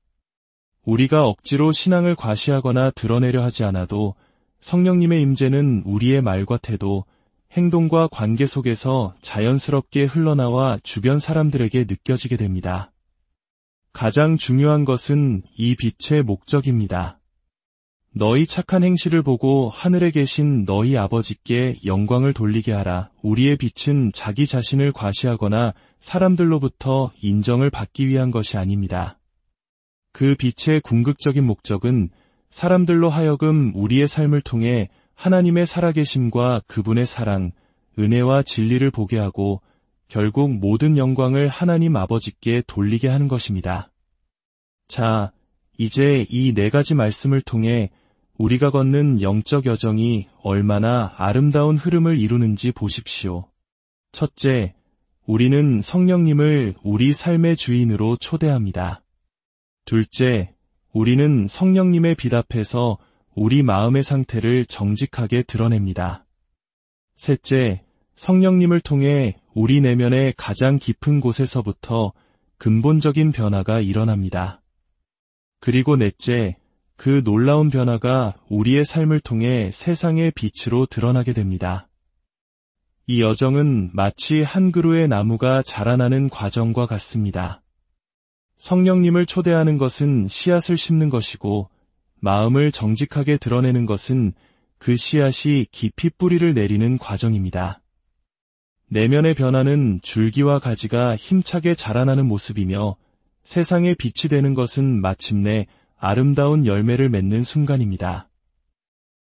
우리가 억지로 신앙을 과시하거나 드러내려 하지 않아도 성령님의 임재는 우리의 말과 태도, 행동과 관계 속에서 자연스럽게 흘러나와 주변 사람들에게 느껴지게 됩니다. 가장 중요한 것은 이 빛의 목적입니다. 너희 착한 행실을 보고 하늘에 계신 너희 아버지께 영광을 돌리게 하라. 우리의 빛은 자기 자신을 과시하거나 사람들로부터 인정을 받기 위한 것이 아닙니다. 그 빛의 궁극적인 목적은 사람들로 하여금 우리의 삶을 통해 하나님의 살아계심과 그분의 사랑, 은혜와 진리를 보게 하고 결국 모든 영광을 하나님 아버지께 돌리게 하는 것입니다. 자, 이제 이 네 가지 말씀을 통해 우리가 걷는 영적 여정이 얼마나 아름다운 흐름을 이루는지 보십시오. 첫째, 우리는 성령님을 우리 삶의 주인으로 초대합니다. 둘째, 우리는 성령님의 빛 앞에서 우리 마음의 상태를 정직하게 드러냅니다. 셋째, 성령님을 통해 우리 내면의 가장 깊은 곳에서부터 근본적인 변화가 일어납니다. 그리고 넷째, 그 놀라운 변화가 우리의 삶을 통해 세상의 빛으로 드러나게 됩니다. 이 여정은 마치 한 그루의 나무가 자라나는 과정과 같습니다. 성령님을 초대하는 것은 씨앗을 심는 것이고 마음을 정직하게 드러내는 것은 그 씨앗이 깊이 뿌리를 내리는 과정입니다. 내면의 변화는 줄기와 가지가 힘차게 자라나는 모습이며 세상에 빛이 되는 것은 마침내 아름다운 열매를 맺는 순간입니다.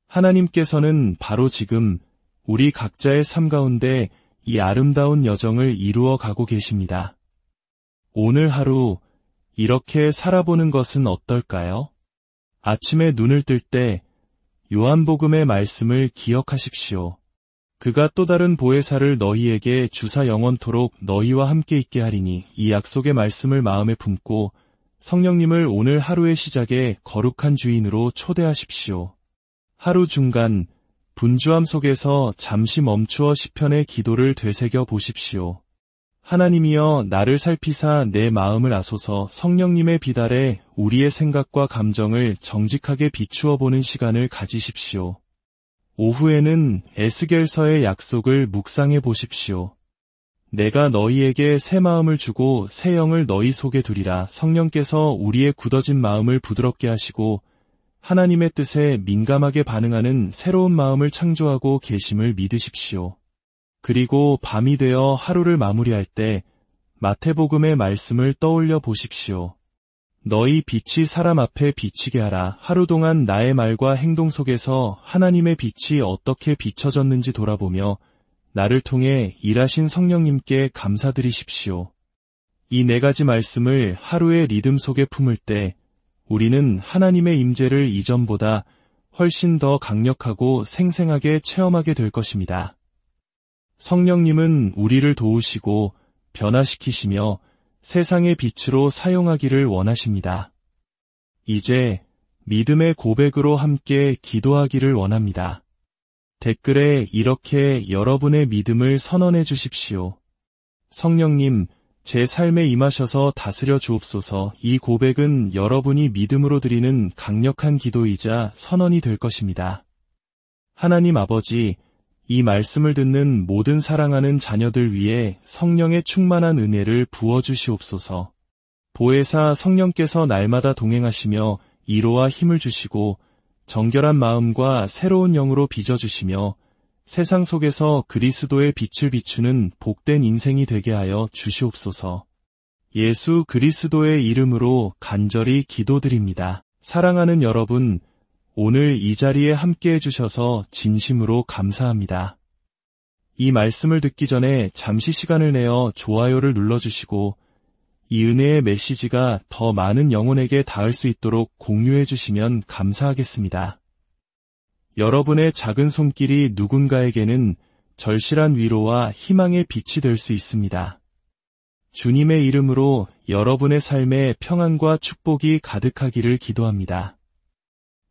하나님께서는 바로 지금 우리 각자의 삶 가운데 이 아름다운 여정을 이루어 가고 계십니다. 오늘 하루 이렇게 살아보는 것은 어떨까요? 아침에 눈을 뜰 때 요한복음의 말씀을 기억하십시오. 그가 또 다른 보혜사를 너희에게 주사 영원토록 너희와 함께 있게 하리니 이 약속의 말씀을 마음에 품고 성령님을 오늘 하루의 시작에 거룩한 주인으로 초대하십시오. 하루 중간 분주함 속에서 잠시 멈추어 시편의 기도를 되새겨 보십시오. 하나님이여 나를 살피사 내 마음을 아소서. 성령님의 빛 아래 우리의 생각과 감정을 정직하게 비추어 보는 시간을 가지십시오. 오후에는 에스겔서의 약속을 묵상해 보십시오. 내가 너희에게 새 마음을 주고 새 영을 너희 속에 두리라. 성령께서 우리의 굳어진 마음을 부드럽게 하시고 하나님의 뜻에 민감하게 반응하는 새로운 마음을 창조하고 계심을 믿으십시오. 그리고 밤이 되어 하루를 마무리할 때 마태복음의 말씀을 떠올려 보십시오. 너희 빛이 사람 앞에 비치게 하라. 하루 동안 나의 말과 행동 속에서 하나님의 빛이 어떻게 비춰졌는지 돌아보며 나를 통해 일하신 성령님께 감사드리십시오. 이 네 가지 말씀을 하루의 리듬 속에 품을 때 우리는 하나님의 임재를 이전보다 훨씬 더 강력하고 생생하게 체험하게 될 것입니다. 성령님은 우리를 도우시고 변화시키시며 세상의 빛으로 사용하기를 원하십니다. 이제 믿음의 고백으로 함께 기도하기를 원합니다. 댓글에 이렇게 여러분의 믿음을 선언해 주십시오. 성령님, 제 삶에 임하셔서 다스려 주옵소서. 이 고백은 여러분이 믿음으로 드리는 강력한 기도이자 선언이 될 것입니다. 하나님 아버지, 이 말씀을 듣는 모든 사랑하는 자녀들 위해 성령의 충만한 은혜를 부어주시옵소서. 보혜사 성령께서 날마다 동행하시며 위로와 힘을 주시고 정결한 마음과 새로운 영으로 빚어주시며 세상 속에서 그리스도의 빛을 비추는 복된 인생이 되게 하여 주시옵소서. 예수 그리스도의 이름으로 간절히 기도드립니다. 사랑하는 여러분, 오늘 이 자리에 함께 해주셔서 진심으로 감사합니다. 이 말씀을 듣기 전에 잠시 시간을 내어 좋아요를 눌러주시고 이 은혜의 메시지가 더 많은 영혼에게 닿을 수 있도록 공유해 주시면 감사하겠습니다. 여러분의 작은 손길이 누군가에게는 절실한 위로와 희망의 빛이 될 수 있습니다. 주님의 이름으로 여러분의 삶에 평안과 축복이 가득하기를 기도합니다.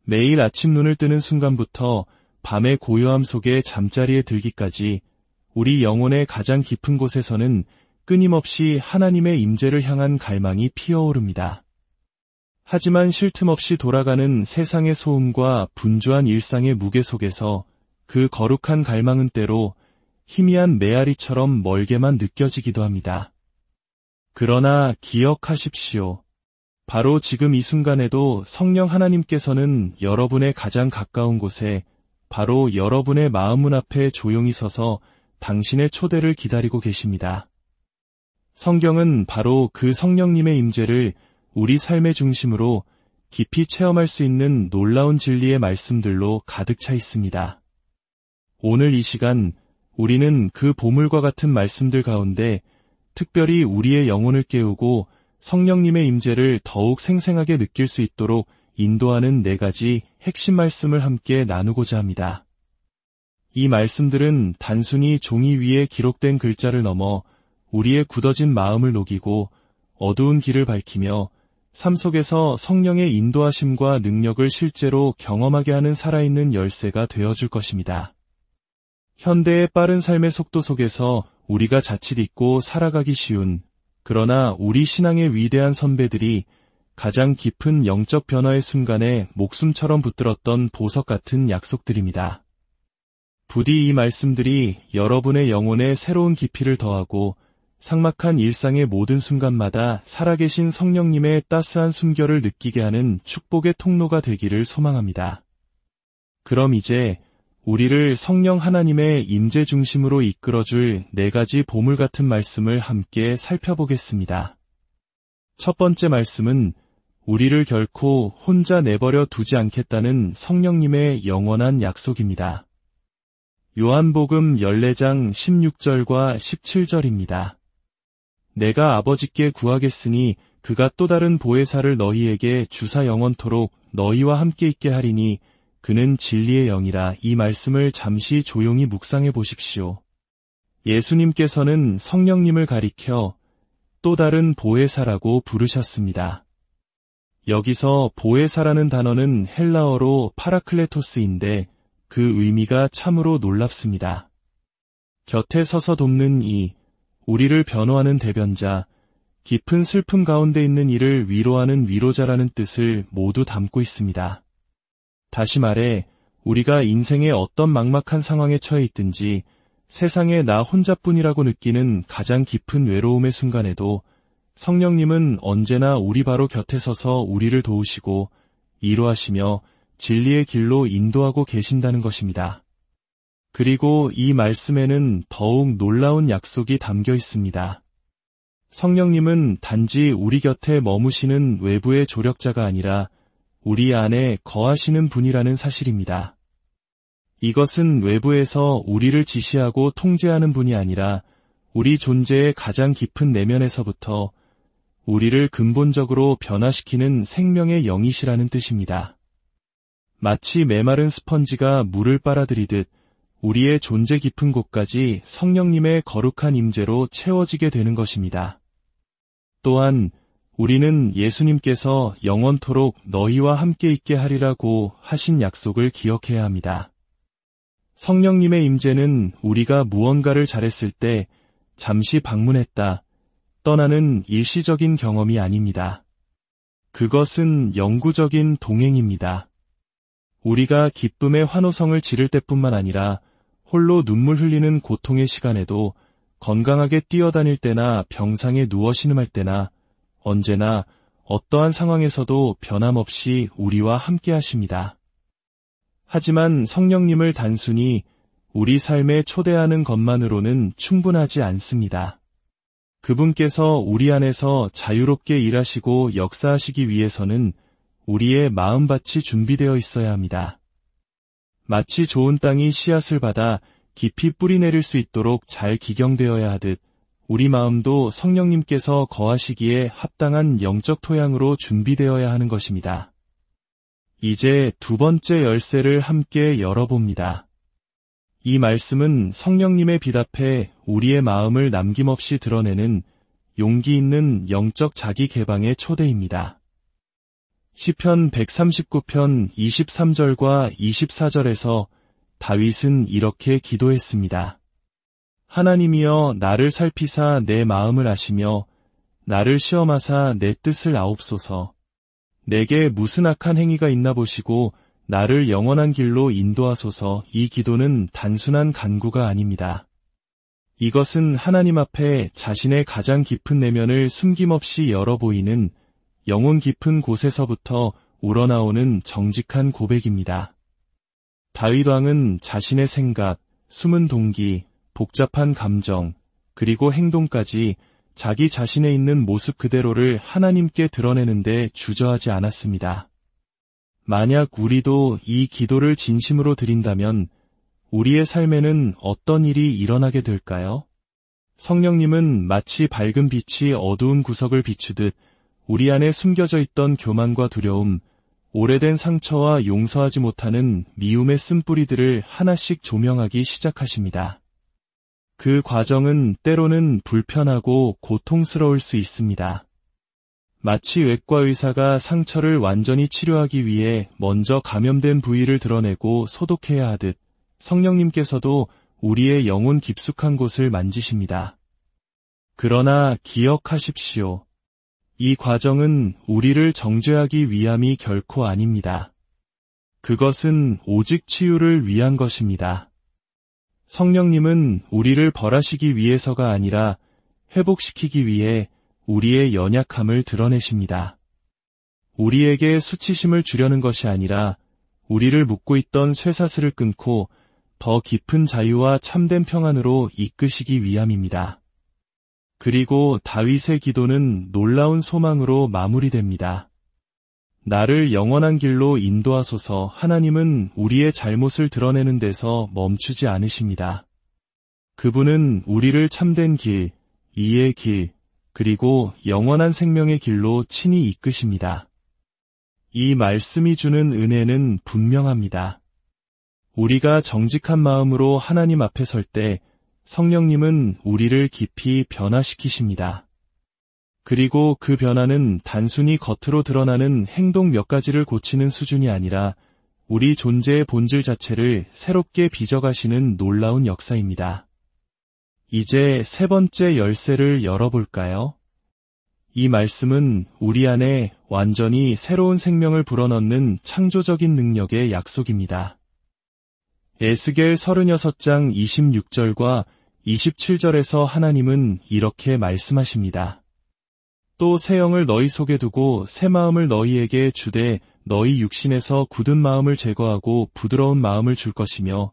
매일 아침 눈을 뜨는 순간부터 밤의 고요함 속에 잠자리에 들기까지 우리 영혼의 가장 깊은 곳에서는 끊임없이 하나님의 임재를 향한 갈망이 피어오릅니다. 하지만 쉴 틈 없이 돌아가는 세상의 소음과 분주한 일상의 무게 속에서 그 거룩한 갈망은 때로 희미한 메아리처럼 멀게만 느껴지기도 합니다. 그러나 기억하십시오. 바로 지금 이 순간에도 성령 하나님께서는 여러분의 가장 가까운 곳에 바로 여러분의 마음문 앞에 조용히 서서 당신의 초대를 기다리고 계십니다. 성경은 바로 그 성령님의 임재를 우리 삶의 중심으로 깊이 체험할 수 있는 놀라운 진리의 말씀들로 가득 차 있습니다. 오늘 이 시간 우리는 그 보물과 같은 말씀들 가운데 특별히 우리의 영혼을 깨우고 성령님의 임재를 더욱 생생하게 느낄 수 있도록 인도하는 4가지 핵심 말씀을 함께 나누고자 합니다. 이 말씀들은 단순히 종이 위에 기록된 글자를 넘어 우리의 굳어진 마음을 녹이고 어두운 길을 밝히며 삶 속에서 성령의 인도하심과 능력을 실제로 경험하게 하는 살아있는 열쇠가 되어줄 것입니다. 현대의 빠른 삶의 속도 속에서 우리가 자칫 잊고 살아가기 쉬운, 그러나 우리 신앙의 위대한 선배들이 가장 깊은 영적 변화의 순간에 목숨처럼 붙들었던 보석 같은 약속들입니다. 부디 이 말씀들이 여러분의 영혼에 새로운 깊이를 더하고 삭막한 일상의 모든 순간마다 살아계신 성령님의 따스한 숨결을 느끼게 하는 축복의 통로가 되기를 소망합니다. 그럼 이제 우리를 성령 하나님의 임재 중심으로 이끌어줄 4가지 보물 같은 말씀을 함께 살펴보겠습니다. 첫 번째 말씀은 우리를 결코 혼자 내버려 두지 않겠다는 성령님의 영원한 약속입니다. 요한복음 14장 16절과 17절입니다. 내가 아버지께 구하겠으니 그가 또 다른 보혜사를 너희에게 주사 영원토록 너희와 함께 있게 하리니 그는 진리의 영이라. 이 말씀을 잠시 조용히 묵상해 보십시오. 예수님께서는 성령님을 가리켜 또 다른 보혜사라고 부르셨습니다. 여기서 보혜사라는 단어는 헬라어로 파라클레토스인데 그 의미가 참으로 놀랍습니다. 곁에 서서 돕는 이, 우리를 변호하는 대변자, 깊은 슬픔 가운데 있는 이를 위로하는 위로자라는 뜻을 모두 담고 있습니다. 다시 말해 우리가 인생의 어떤 막막한 상황에 처해 있든지 세상에 나 혼자뿐이라고 느끼는 가장 깊은 외로움의 순간에도 성령님은 언제나 우리 바로 곁에 서서 우리를 도우시고 위로하시며 진리의 길로 인도하고 계신다는 것입니다. 그리고 이 말씀에는 더욱 놀라운 약속이 담겨 있습니다. 성령님은 단지 우리 곁에 머무시는 외부의 조력자가 아니라 우리 안에 거하시는 분이라는 사실입니다. 이것은 외부에서 우리를 지시하고 통제하는 분이 아니라 우리 존재의 가장 깊은 내면에서부터 우리를 근본적으로 변화시키는 생명의 영이시라는 뜻입니다. 마치 메마른 스펀지가 물을 빨아들이듯 우리의 존재 깊은 곳까지 성령님의 거룩한 임재로 채워지게 되는 것입니다. 또한 우리는 예수님께서 영원토록 너희와 함께 있게 하리라고 하신 약속을 기억해야 합니다. 성령님의 임재는 우리가 무언가를 잘했을 때 잠시 방문했다, 떠나는 일시적인 경험이 아닙니다. 그것은 영구적인 동행입니다. 우리가 기쁨의 환호성을 지를 때뿐만 아니라 홀로 눈물 흘리는 고통의 시간에도, 건강하게 뛰어다닐 때나 병상에 누워 신음할 때나 언제나 어떠한 상황에서도 변함없이 우리와 함께 하십니다. 하지만 성령님을 단순히 우리 삶에 초대하는 것만으로는 충분하지 않습니다. 그분께서 우리 안에서 자유롭게 일하시고 역사하시기 위해서는 우리의 마음밭이 준비되어 있어야 합니다. 마치 좋은 땅이 씨앗을 받아 깊이 뿌리내릴 수 있도록 잘 기경되어야 하듯, 우리 마음도 성령님께서 거하시기에 합당한 영적 토양으로 준비되어야 하는 것입니다. 이제 두 번째 열쇠를 함께 열어봅니다. 이 말씀은 성령님의 비답에 우리의 마음을 남김없이 드러내는 용기 있는 영적 자기 개방의 초대입니다. 시편 139편 23절과 24절에서 다윗은 이렇게 기도했습니다. 하나님이여 나를 살피사 내 마음을 아시며 나를 시험하사 내 뜻을 아옵소서. 내게 무슨 악한 행위가 있나 보시고 나를 영원한 길로 인도하소서. 이 기도는 단순한 간구가 아닙니다. 이것은 하나님 앞에 자신의 가장 깊은 내면을 숨김없이 열어 보이는 영혼 깊은 곳에서부터 우러나오는 정직한 고백입니다. 다윗 왕은 자신의 생각, 숨은 동기, 복잡한 감정, 그리고 행동까지 자기 자신에 있는 모습 그대로를 하나님께 드러내는데 주저하지 않았습니다. 만약 우리도 이 기도를 진심으로 드린다면 우리의 삶에는 어떤 일이 일어나게 될까요? 성령님은 마치 밝은 빛이 어두운 구석을 비추듯 우리 안에 숨겨져 있던 교만과 두려움, 오래된 상처와 용서하지 못하는 미움의 쓴뿌리들을 하나씩 조명하기 시작하십니다. 그 과정은 때로는 불편하고 고통스러울 수 있습니다. 마치 외과 의사가 상처를 완전히 치료하기 위해 먼저 감염된 부위를 드러내고 소독해야 하듯, 성령님께서도 우리의 영혼 깊숙한 곳을 만지십니다. 그러나 기억하십시오. 이 과정은 우리를 정죄하기 위함이 결코 아닙니다. 그것은 오직 치유를 위한 것입니다. 성령님은 우리를 벌하시기 위해서가 아니라 회복시키기 위해 우리의 연약함을 드러내십니다. 우리에게 수치심을 주려는 것이 아니라 우리를 묶고 있던 쇠사슬을 끊고 더 깊은 자유와 참된 평안으로 이끄시기 위함입니다. 그리고 다윗의 기도는 놀라운 소망으로 마무리됩니다. 나를 영원한 길로 인도하소서. 하나님은 우리의 잘못을 드러내는 데서 멈추지 않으십니다. 그분은 우리를 참된 길, 이의 길, 그리고 영원한 생명의 길로 친히 이끄십니다. 이 말씀이 주는 은혜는 분명합니다. 우리가 정직한 마음으로 하나님 앞에 설 때 성령님은 우리를 깊이 변화시키십니다. 그리고 그 변화는 단순히 겉으로 드러나는 행동 몇 가지를 고치는 수준이 아니라 우리 존재의 본질 자체를 새롭게 빚어가시는 놀라운 역사입니다. 이제 세 번째 열쇠를 열어볼까요? 이 말씀은 우리 안에 완전히 새로운 생명을 불어넣는 창조적인 능력의 약속입니다. 에스겔 36장 26절과 27절에서 하나님은 이렇게 말씀하십니다. 또 새 영을 너희 속에 두고 새 마음을 너희에게 주되 너희 육신에서 굳은 마음을 제거하고 부드러운 마음을 줄 것이며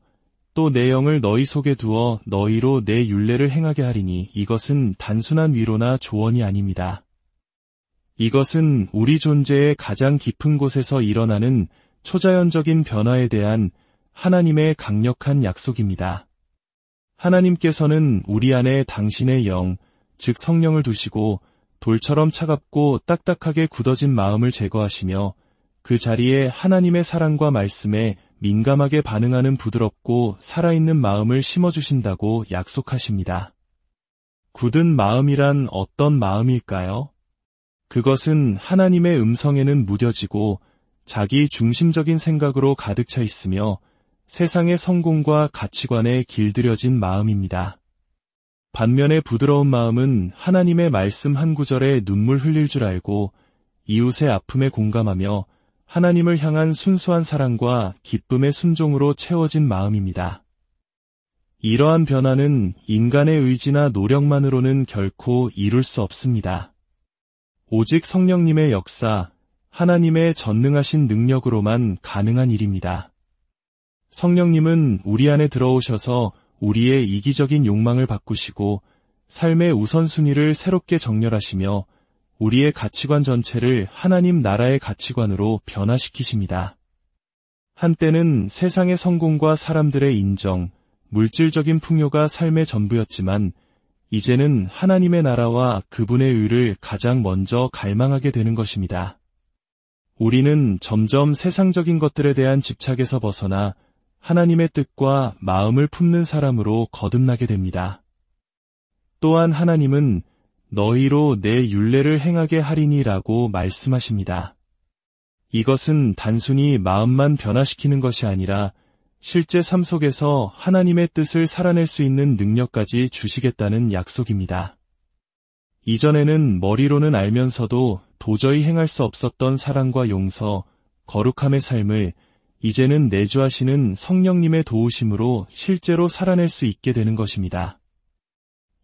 또 내 영을 너희 속에 두어 너희로 내 율례를 행하게 하리니 이것은 단순한 위로나 조언이 아닙니다. 이것은 우리 존재의 가장 깊은 곳에서 일어나는 초자연적인 변화에 대한 하나님의 강력한 약속입니다. 하나님께서는 우리 안에 당신의 영, 즉 성령을 두시고 돌처럼 차갑고 딱딱하게 굳어진 마음을 제거하시며 그 자리에 하나님의 사랑과 말씀에 민감하게 반응하는 부드럽고 살아있는 마음을 심어주신다고 약속하십니다. 굳은 마음이란 어떤 마음일까요? 그것은 하나님의 음성에는 무뎌지고 자기 중심적인 생각으로 가득 차 있으며 세상의 성공과 가치관에 길들여진 마음입니다. 반면에 부드러운 마음은 하나님의 말씀 한 구절에 눈물 흘릴 줄 알고 이웃의 아픔에 공감하며 하나님을 향한 순수한 사랑과 기쁨의 순종으로 채워진 마음입니다. 이러한 변화는 인간의 의지나 노력만으로는 결코 이룰 수 없습니다. 오직 성령님의 역사, 하나님의 전능하신 능력으로만 가능한 일입니다. 성령님은 우리 안에 들어오셔서 우리의 이기적인 욕망을 바꾸시고 삶의 우선순위를 새롭게 정렬하시며 우리의 가치관 전체를 하나님 나라의 가치관으로 변화시키십니다. 한때는 세상의 성공과 사람들의 인정, 물질적인 풍요가 삶의 전부였지만 이제는 하나님의 나라와 그분의 의를 가장 먼저 갈망하게 되는 것입니다. 우리는 점점 세상적인 것들에 대한 집착에서 벗어나 하나님의 뜻과 마음을 품는 사람으로 거듭나게 됩니다. 또한 하나님은 너희로 내 율례를 행하게 하리니라고 말씀하십니다. 이것은 단순히 마음만 변화시키는 것이 아니라 실제 삶 속에서 하나님의 뜻을 살아낼 수 있는 능력까지 주시겠다는 약속입니다. 이전에는 머리로는 알면서도 도저히 행할 수 없었던 사랑과 용서, 거룩함의 삶을 이제는 내주하시는 성령님의 도우심으로 실제로 살아낼 수 있게 되는 것입니다.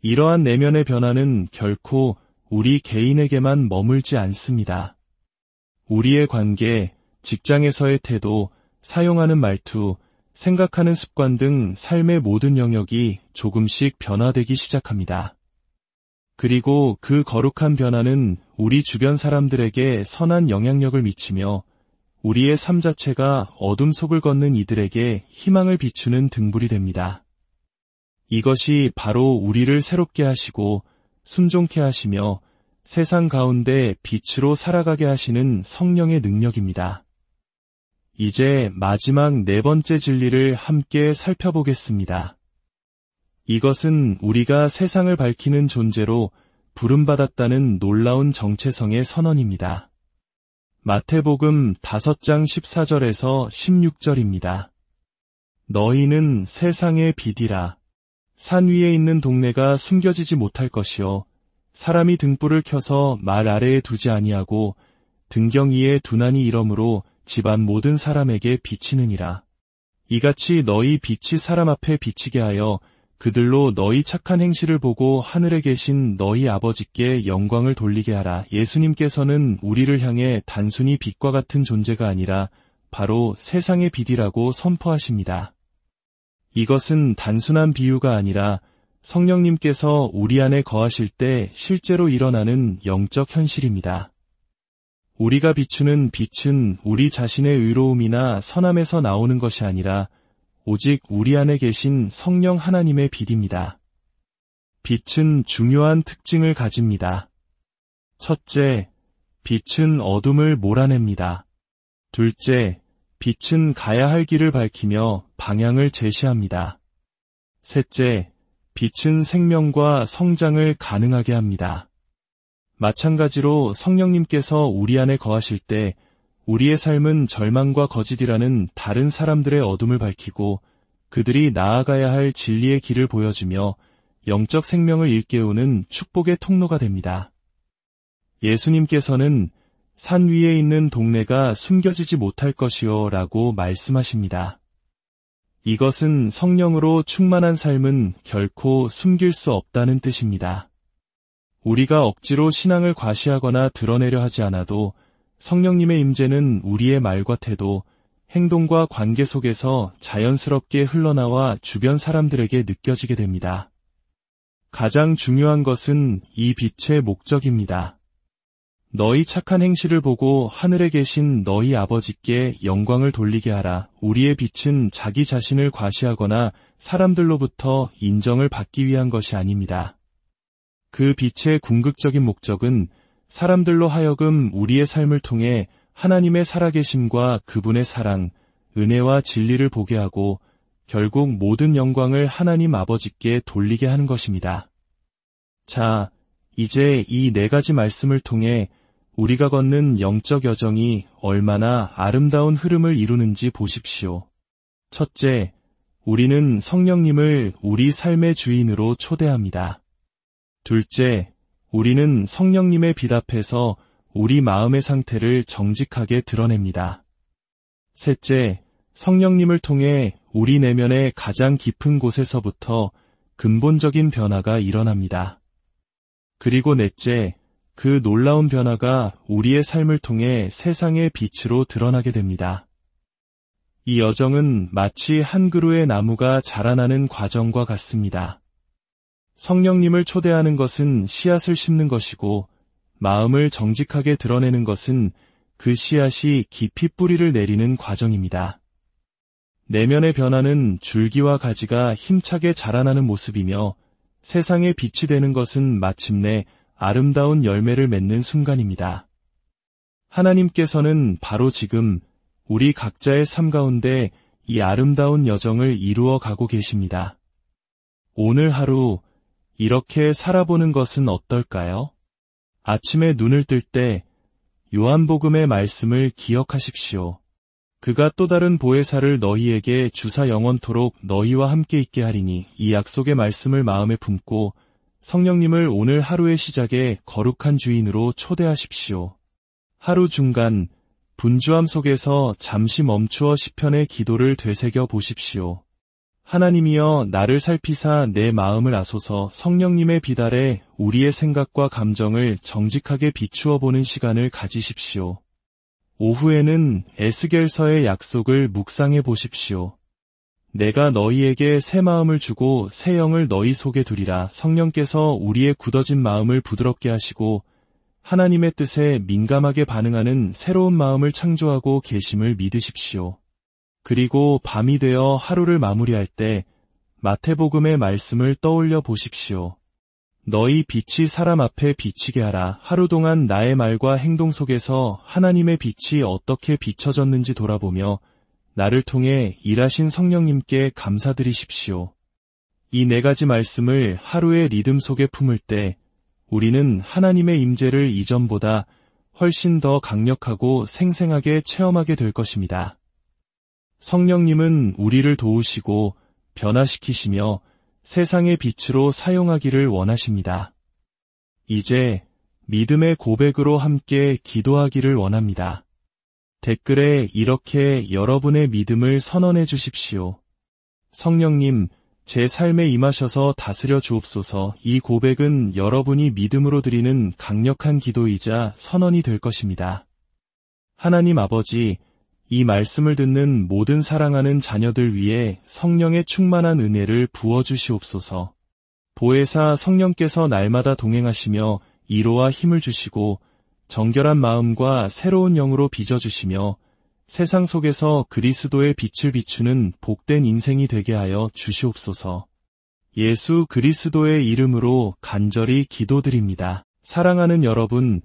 이러한 내면의 변화는 결코 우리 개인에게만 머물지 않습니다. 우리의 관계, 직장에서의 태도, 사용하는 말투, 생각하는 습관 등 삶의 모든 영역이 조금씩 변화되기 시작합니다. 그리고 그 거룩한 변화는 우리 주변 사람들에게 선한 영향력을 미치며 우리의 삶 자체가 어둠 속을 걷는 이들에게 희망을 비추는 등불이 됩니다. 이것이 바로 우리를 새롭게 하시고 순종케 하시며 세상 가운데 빛으로 살아가게 하시는 성령의 능력입니다. 이제 마지막 네 번째 진리를 함께 살펴보겠습니다. 이것은 우리가 세상을 밝히는 존재로 부름받았다는 놀라운 정체성의 선언입니다. 마태복음 5장 14절에서 16절입니다. 너희는 세상의 빛이라. 산 위에 있는 동네가 숨겨지지 못할 것이요 사람이 등불을 켜서 말 아래에 두지 아니하고 등경 위에 두나니 이러므로 집안 모든 사람에게 비치느니라. 이같이 너희 빛이 사람 앞에 비치게 하여 그들로 너희 착한 행실을 보고 하늘에 계신 너희 아버지께 영광을 돌리게 하라. 예수님께서는 우리를 향해 단순히 빛과 같은 존재가 아니라 바로 세상의 빛이라고 선포하십니다. 이것은 단순한 비유가 아니라 성령님께서 우리 안에 거하실 때 실제로 일어나는 영적 현실입니다. 우리가 비추는 빛은 우리 자신의 의로움이나 선함에서 나오는 것이 아니라 오직 우리 안에 계신 성령 하나님의 빛입니다. 빛은 중요한 특징을 가집니다. 첫째, 빛은 어둠을 몰아냅니다. 둘째, 빛은 가야 할 길을 밝히며 방향을 제시합니다. 셋째, 빛은 생명과 성장을 가능하게 합니다. 마찬가지로 성령님께서 우리 안에 거하실 때 우리의 삶은 절망과 거짓이라는 다른 사람들의 어둠을 밝히고 그들이 나아가야 할 진리의 길을 보여주며 영적 생명을 일깨우는 축복의 통로가 됩니다. 예수님께서는 산 위에 있는 동네가 숨겨지지 못할 것이요 라고 말씀하십니다. 이것은 성령으로 충만한 삶은 결코 숨길 수 없다는 뜻입니다. 우리가 억지로 신앙을 과시하거나 드러내려 하지 않아도 성령님의 임재는 우리의 말과 태도, 행동과 관계 속에서 자연스럽게 흘러나와 주변 사람들에게 느껴지게 됩니다. 가장 중요한 것은 이 빛의 목적입니다. 너희 착한 행실을 보고 하늘에 계신 너희 아버지께 영광을 돌리게 하라. 우리의 빛은 자기 자신을 과시하거나 사람들로부터 인정을 받기 위한 것이 아닙니다. 그 빛의 궁극적인 목적은 사람들로 하여금 우리의 삶을 통해 하나님의 살아계심과 그분의 사랑, 은혜와 진리를 보게 하고 결국 모든 영광을 하나님 아버지께 돌리게 하는 것입니다. 자, 이제 이 네 가지 말씀을 통해 우리가 걷는 영적 여정이 얼마나 아름다운 흐름을 이루는지 보십시오. 첫째, 우리는 성령님을 우리 삶의 주인으로 초대합니다. 둘째, 우리는 성령님의 빛 앞에서 우리 마음의 상태를 정직하게 드러냅니다. 셋째, 성령님을 통해 우리 내면의 가장 깊은 곳에서부터 근본적인 변화가 일어납니다. 그리고 넷째, 그 놀라운 변화가 우리의 삶을 통해 세상의 빛으로 드러나게 됩니다. 이 여정은 마치 한 그루의 나무가 자라나는 과정과 같습니다. 성령님을 초대하는 것은 씨앗을 심는 것이고, 마음을 정직하게 드러내는 것은 그 씨앗이 깊이 뿌리를 내리는 과정입니다. 내면의 변화는 줄기와 가지가 힘차게 자라나는 모습이며, 세상에 빛이 되는 것은 마침내 아름다운 열매를 맺는 순간입니다. 하나님께서는 바로 지금 우리 각자의 삶 가운데 이 아름다운 여정을 이루어 가고 계십니다. 오늘 하루 이렇게 살아보는 것은 어떨까요? 아침에 눈을 뜰 때 요한복음의 말씀을 기억하십시오. 그가 또 다른 보혜사를 너희에게 주사 영원토록 너희와 함께 있게 하리니, 이 약속의 말씀을 마음에 품고 성령님을 오늘 하루의 시작에 거룩한 주인으로 초대하십시오. 하루 중간 분주함 속에서 잠시 멈추어 시편의 기도를 되새겨 보십시오. 하나님이여, 나를 살피사 내 마음을 아소서. 성령님의 빛 아래 우리의 생각과 감정을 정직하게 비추어 보는 시간을 가지십시오. 오후에는 에스겔서의 약속을 묵상해 보십시오. 내가 너희에게 새 마음을 주고 새 영을 너희 속에 두리라. 성령께서 우리의 굳어진 마음을 부드럽게 하시고 하나님의 뜻에 민감하게 반응하는 새로운 마음을 창조하고 계심을 믿으십시오. 그리고 밤이 되어 하루를 마무리할 때 마태복음의 말씀을 떠올려 보십시오. 너희 빛이 사람 앞에 비치게 하라. 하루 동안 나의 말과 행동 속에서 하나님의 빛이 어떻게 비춰졌는지 돌아보며 나를 통해 일하신 성령님께 감사드리십시오. 이 네 가지 말씀을 하루의 리듬 속에 품을 때 우리는 하나님의 임재를 이전보다 훨씬 더 강력하고 생생하게 체험하게 될 것입니다. 성령님은 우리를 도우시고 변화시키시며 세상의 빛으로 사용하기를 원하십니다. 이제 믿음의 고백으로 함께 기도하기를 원합니다. 댓글에 이렇게 여러분의 믿음을 선언해 주십시오. 성령님, 제 삶에 임하셔서 다스려 주옵소서. 이 고백은 여러분이 믿음으로 드리는 강력한 기도이자 선언이 될 것입니다. 하나님 아버지, 이 말씀을 듣는 모든 사랑하는 자녀들 위해 성령의 충만한 은혜를 부어주시옵소서. 보혜사 성령께서 날마다 동행하시며 위로와 힘을 주시고 정결한 마음과 새로운 영으로 빚어주시며 세상 속에서 그리스도의 빛을 비추는 복된 인생이 되게 하여 주시옵소서. 예수 그리스도의 이름으로 간절히 기도드립니다. 사랑하는 여러분,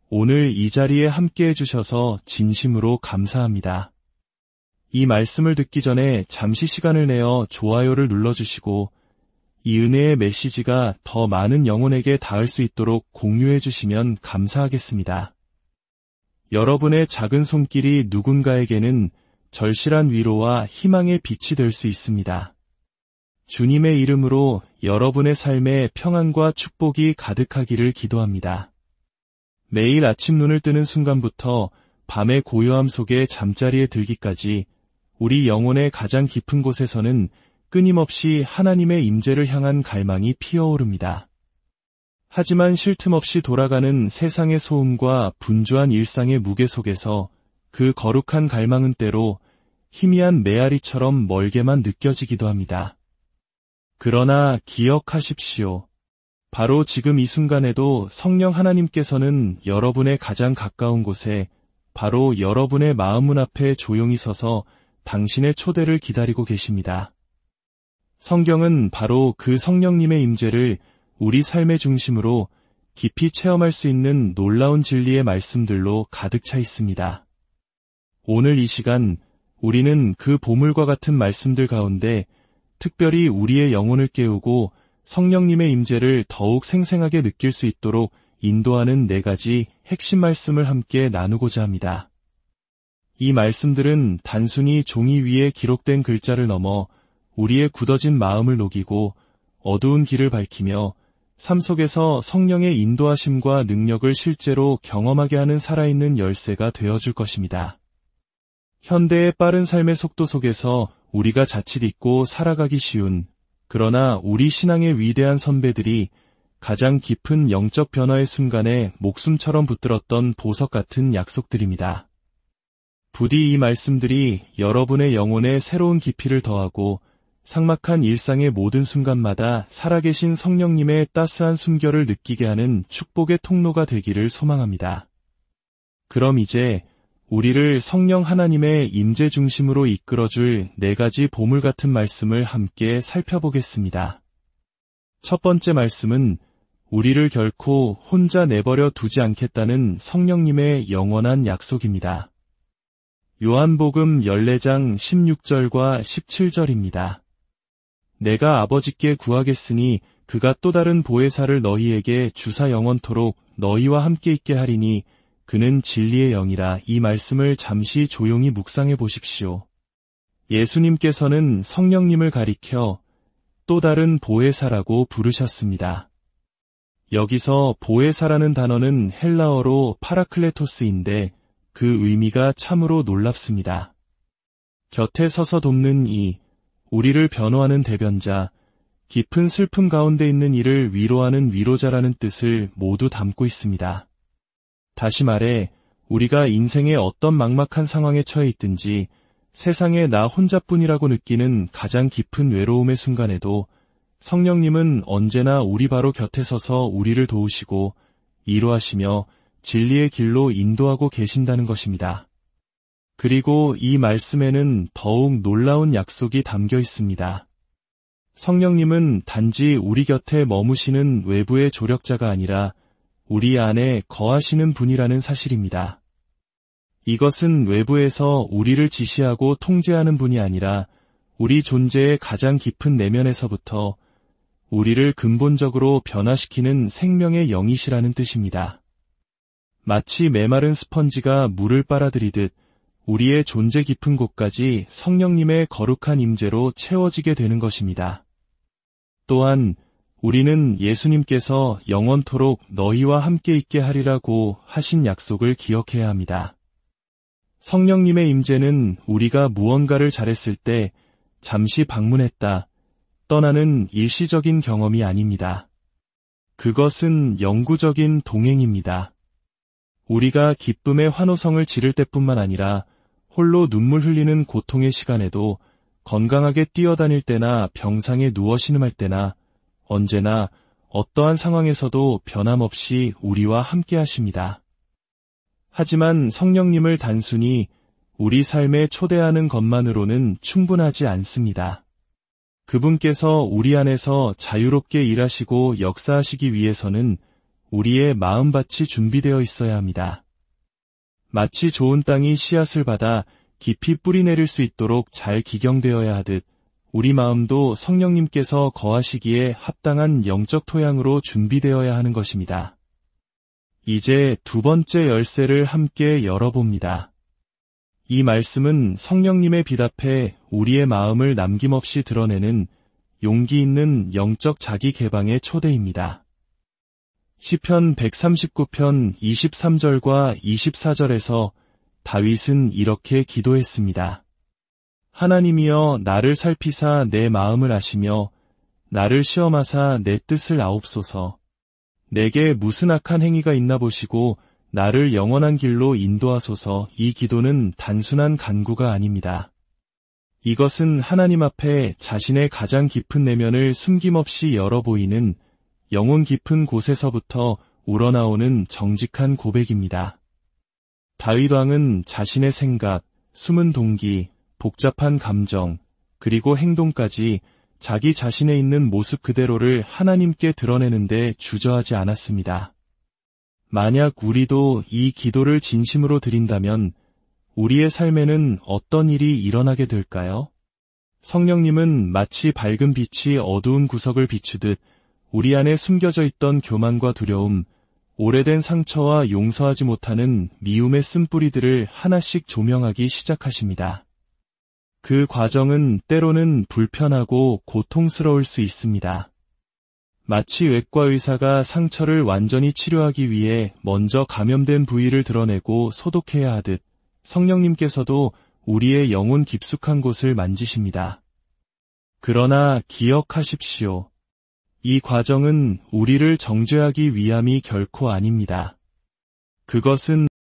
오늘 이 자리에 함께 해주셔서 진심으로 감사합니다. 이 말씀을 듣기 전에 잠시 시간을 내어 좋아요를 눌러주시고 이 은혜의 메시지가 더 많은 영혼에게 닿을 수 있도록 공유해 주시면 감사하겠습니다. 여러분의 작은 손길이 누군가에게는 절실한 위로와 희망의 빛이 될 수 있습니다. 주님의 이름으로 여러분의 삶에 평안과 축복이 가득하기를 기도합니다. 매일 아침 눈을 뜨는 순간부터 밤의 고요함 속에 잠자리에 들기까지 우리 영혼의 가장 깊은 곳에서는 끊임없이 하나님의 임재를 향한 갈망이 피어오릅니다. 하지만 쉴 틈 없이 돌아가는 세상의 소음과 분주한 일상의 무게 속에서 그 거룩한 갈망은 때로 희미한 메아리처럼 멀게만 느껴지기도 합니다. 그러나 기억하십시오. 바로 지금 이 순간에도 성령 하나님께서는 여러분의 가장 가까운 곳에 바로 여러분의 마음문 앞에 조용히 서서 당신의 초대를 기다리고 계십니다. 성경은 바로 그 성령님의 임재를 우리 삶의 중심으로 깊이 체험할 수 있는 놀라운 진리의 말씀들로 가득 차 있습니다. 오늘 이 시간 우리는 그 보물과 같은 말씀들 가운데 특별히 우리의 영혼을 깨우고 성령님의 임재를 더욱 생생하게 느낄 수 있도록 인도하는 4가지 핵심 말씀을 함께 나누고자 합니다. 이 말씀들은 단순히 종이 위에 기록된 글자를 넘어 우리의 굳어진 마음을 녹이고 어두운 길을 밝히며 삶 속에서 성령의 인도하심과 능력을 실제로 경험하게 하는 살아있는 열쇠가 되어줄 것입니다. 현대의 빠른 삶의 속도 속에서 우리가 자칫 잊고 살아가기 쉬운, 그러나 우리 신앙의 위대한 선배들이 가장 깊은 영적 변화의 순간에 목숨처럼 붙들었던 보석 같은 약속들입니다. 부디 이 말씀들이 여러분의 영혼에 새로운 깊이를 더하고 삭막한 일상의 모든 순간마다 살아계신 성령님의 따스한 숨결을 느끼게 하는 축복의 통로가 되기를 소망합니다. 그럼 이제 우리를 성령 하나님의 임재 중심으로 이끌어줄 4가지 보물 같은 말씀을 함께 살펴보겠습니다. 첫 번째 말씀은 우리를 결코 혼자 내버려 두지 않겠다는 성령님의 영원한 약속입니다. 요한복음 14장 16절과 17절입니다. 내가 아버지께 구하겠으니 그가 또 다른 보혜사를 너희에게 주사 영원토록 너희와 함께 있게 하리니 그는 진리의 영이라. 이 말씀을 잠시 조용히 묵상해 보십시오. 예수님께서는 성령님을 가리켜 또 다른 보혜사라고 부르셨습니다. 여기서 보혜사라는 단어는 헬라어로 파라클레토스인데 그 의미가 참으로 놀랍습니다. 곁에 서서 돕는 이, 우리를 변호하는 대변자, 깊은 슬픔 가운데 있는 이를 위로하는 위로자라는 뜻을 모두 담고 있습니다. 다시 말해 우리가 인생의 어떤 막막한 상황에 처해 있든지 세상에 나 혼자뿐이라고 느끼는 가장 깊은 외로움의 순간에도 성령님은 언제나 우리 바로 곁에 서서 우리를 도우시고 위로하시며 진리의 길로 인도하고 계신다는 것입니다. 그리고 이 말씀에는 더욱 놀라운 약속이 담겨 있습니다. 성령님은 단지 우리 곁에 머무시는 외부의 조력자가 아니라 우리 안에 거하시는 분이라는 사실입니다. 이것은 외부에서 우리를 지시하고 통제하는 분이 아니라 우리 존재의 가장 깊은 내면에서부터 우리를 근본적으로 변화시키는 생명의 영이시라는 뜻입니다. 마치 메마른 스펀지가 물을 빨아들이듯 우리의 존재 깊은 곳까지 성령님의 거룩한 임재로 채워지게 되는 것입니다. 또한 우리는 예수님께서 영원토록 너희와 함께 있게 하리라고 하신 약속을 기억해야 합니다. 성령님의 임재는 우리가 무언가를 잘했을 때 잠시 방문했다, 떠나는 일시적인 경험이 아닙니다. 그것은 영구적인 동행입니다. 우리가 기쁨의 환호성을 지를 때뿐만 아니라 홀로 눈물 흘리는 고통의 시간에도 건강하게 뛰어다닐 때나 병상에 누워 신음할 때나 언제나 어떠한 상황에서도 변함없이 우리와 함께 하십니다. 하지만 성령님을 단순히 우리 삶에 초대하는 것만으로는 충분하지 않습니다. 그분께서 우리 안에서 자유롭게 일하시고 역사하시기 위해서는 우리의 마음밭이 준비되어 있어야 합니다. 마치 좋은 땅이 씨앗을 받아 깊이 뿌리 내릴 수 있도록 잘 기경되어야 하듯 우리 마음도 성령님께서 거하시기에 합당한 영적 토양으로 준비되어야 하는 것입니다. 이제 두 번째 열쇠를 함께 열어봅니다. 이 말씀은 성령님의 빛 앞에 우리의 마음을 남김없이 드러내는 용기 있는 영적 자기 개방의 초대입니다. 시편 139편 23절과 24절에서 다윗은 이렇게 기도했습니다. 하나님이여 나를 살피사 내 마음을 아시며 나를 시험하사 내 뜻을 아옵소서. 내게 무슨 악한 행위가 있나 보시고 나를 영원한 길로 인도하소서. 이 기도는 단순한 간구가 아닙니다. 이것은 하나님 앞에 자신의 가장 깊은 내면을 숨김없이 열어 보이는 영혼 깊은 곳에서부터 우러나오는 정직한 고백입니다. 다윗 왕은 자신의 생각, 숨은 동기, 복잡한 감정, 그리고 행동까지 자기 자신에 있는 모습 그대로를 하나님께 드러내는데 주저하지 않았습니다. 만약 우리도 이 기도를 진심으로 드린다면 우리의 삶에는 어떤 일이 일어나게 될까요? 성령님은 마치 밝은 빛이 어두운 구석을 비추듯 우리 안에 숨겨져 있던 교만과 두려움, 오래된 상처와 용서하지 못하는 미움의 쓴뿌리들을 하나씩 조명하기 시작하십니다. 그 과정은 때로는 불편하고 고통스러울 수 있습니다. 마치 외과 의사가 상처를 완전히 치료하기 위해 먼저 감염된 부위를 드러내고 소독해야 하듯 성령님께서도 우리의 영혼 깊숙한 곳을 만지십니다. 그러나 기억하십시오. 이 과정은 우리를 정죄하기 위함이 결코 아닙니다. 그것은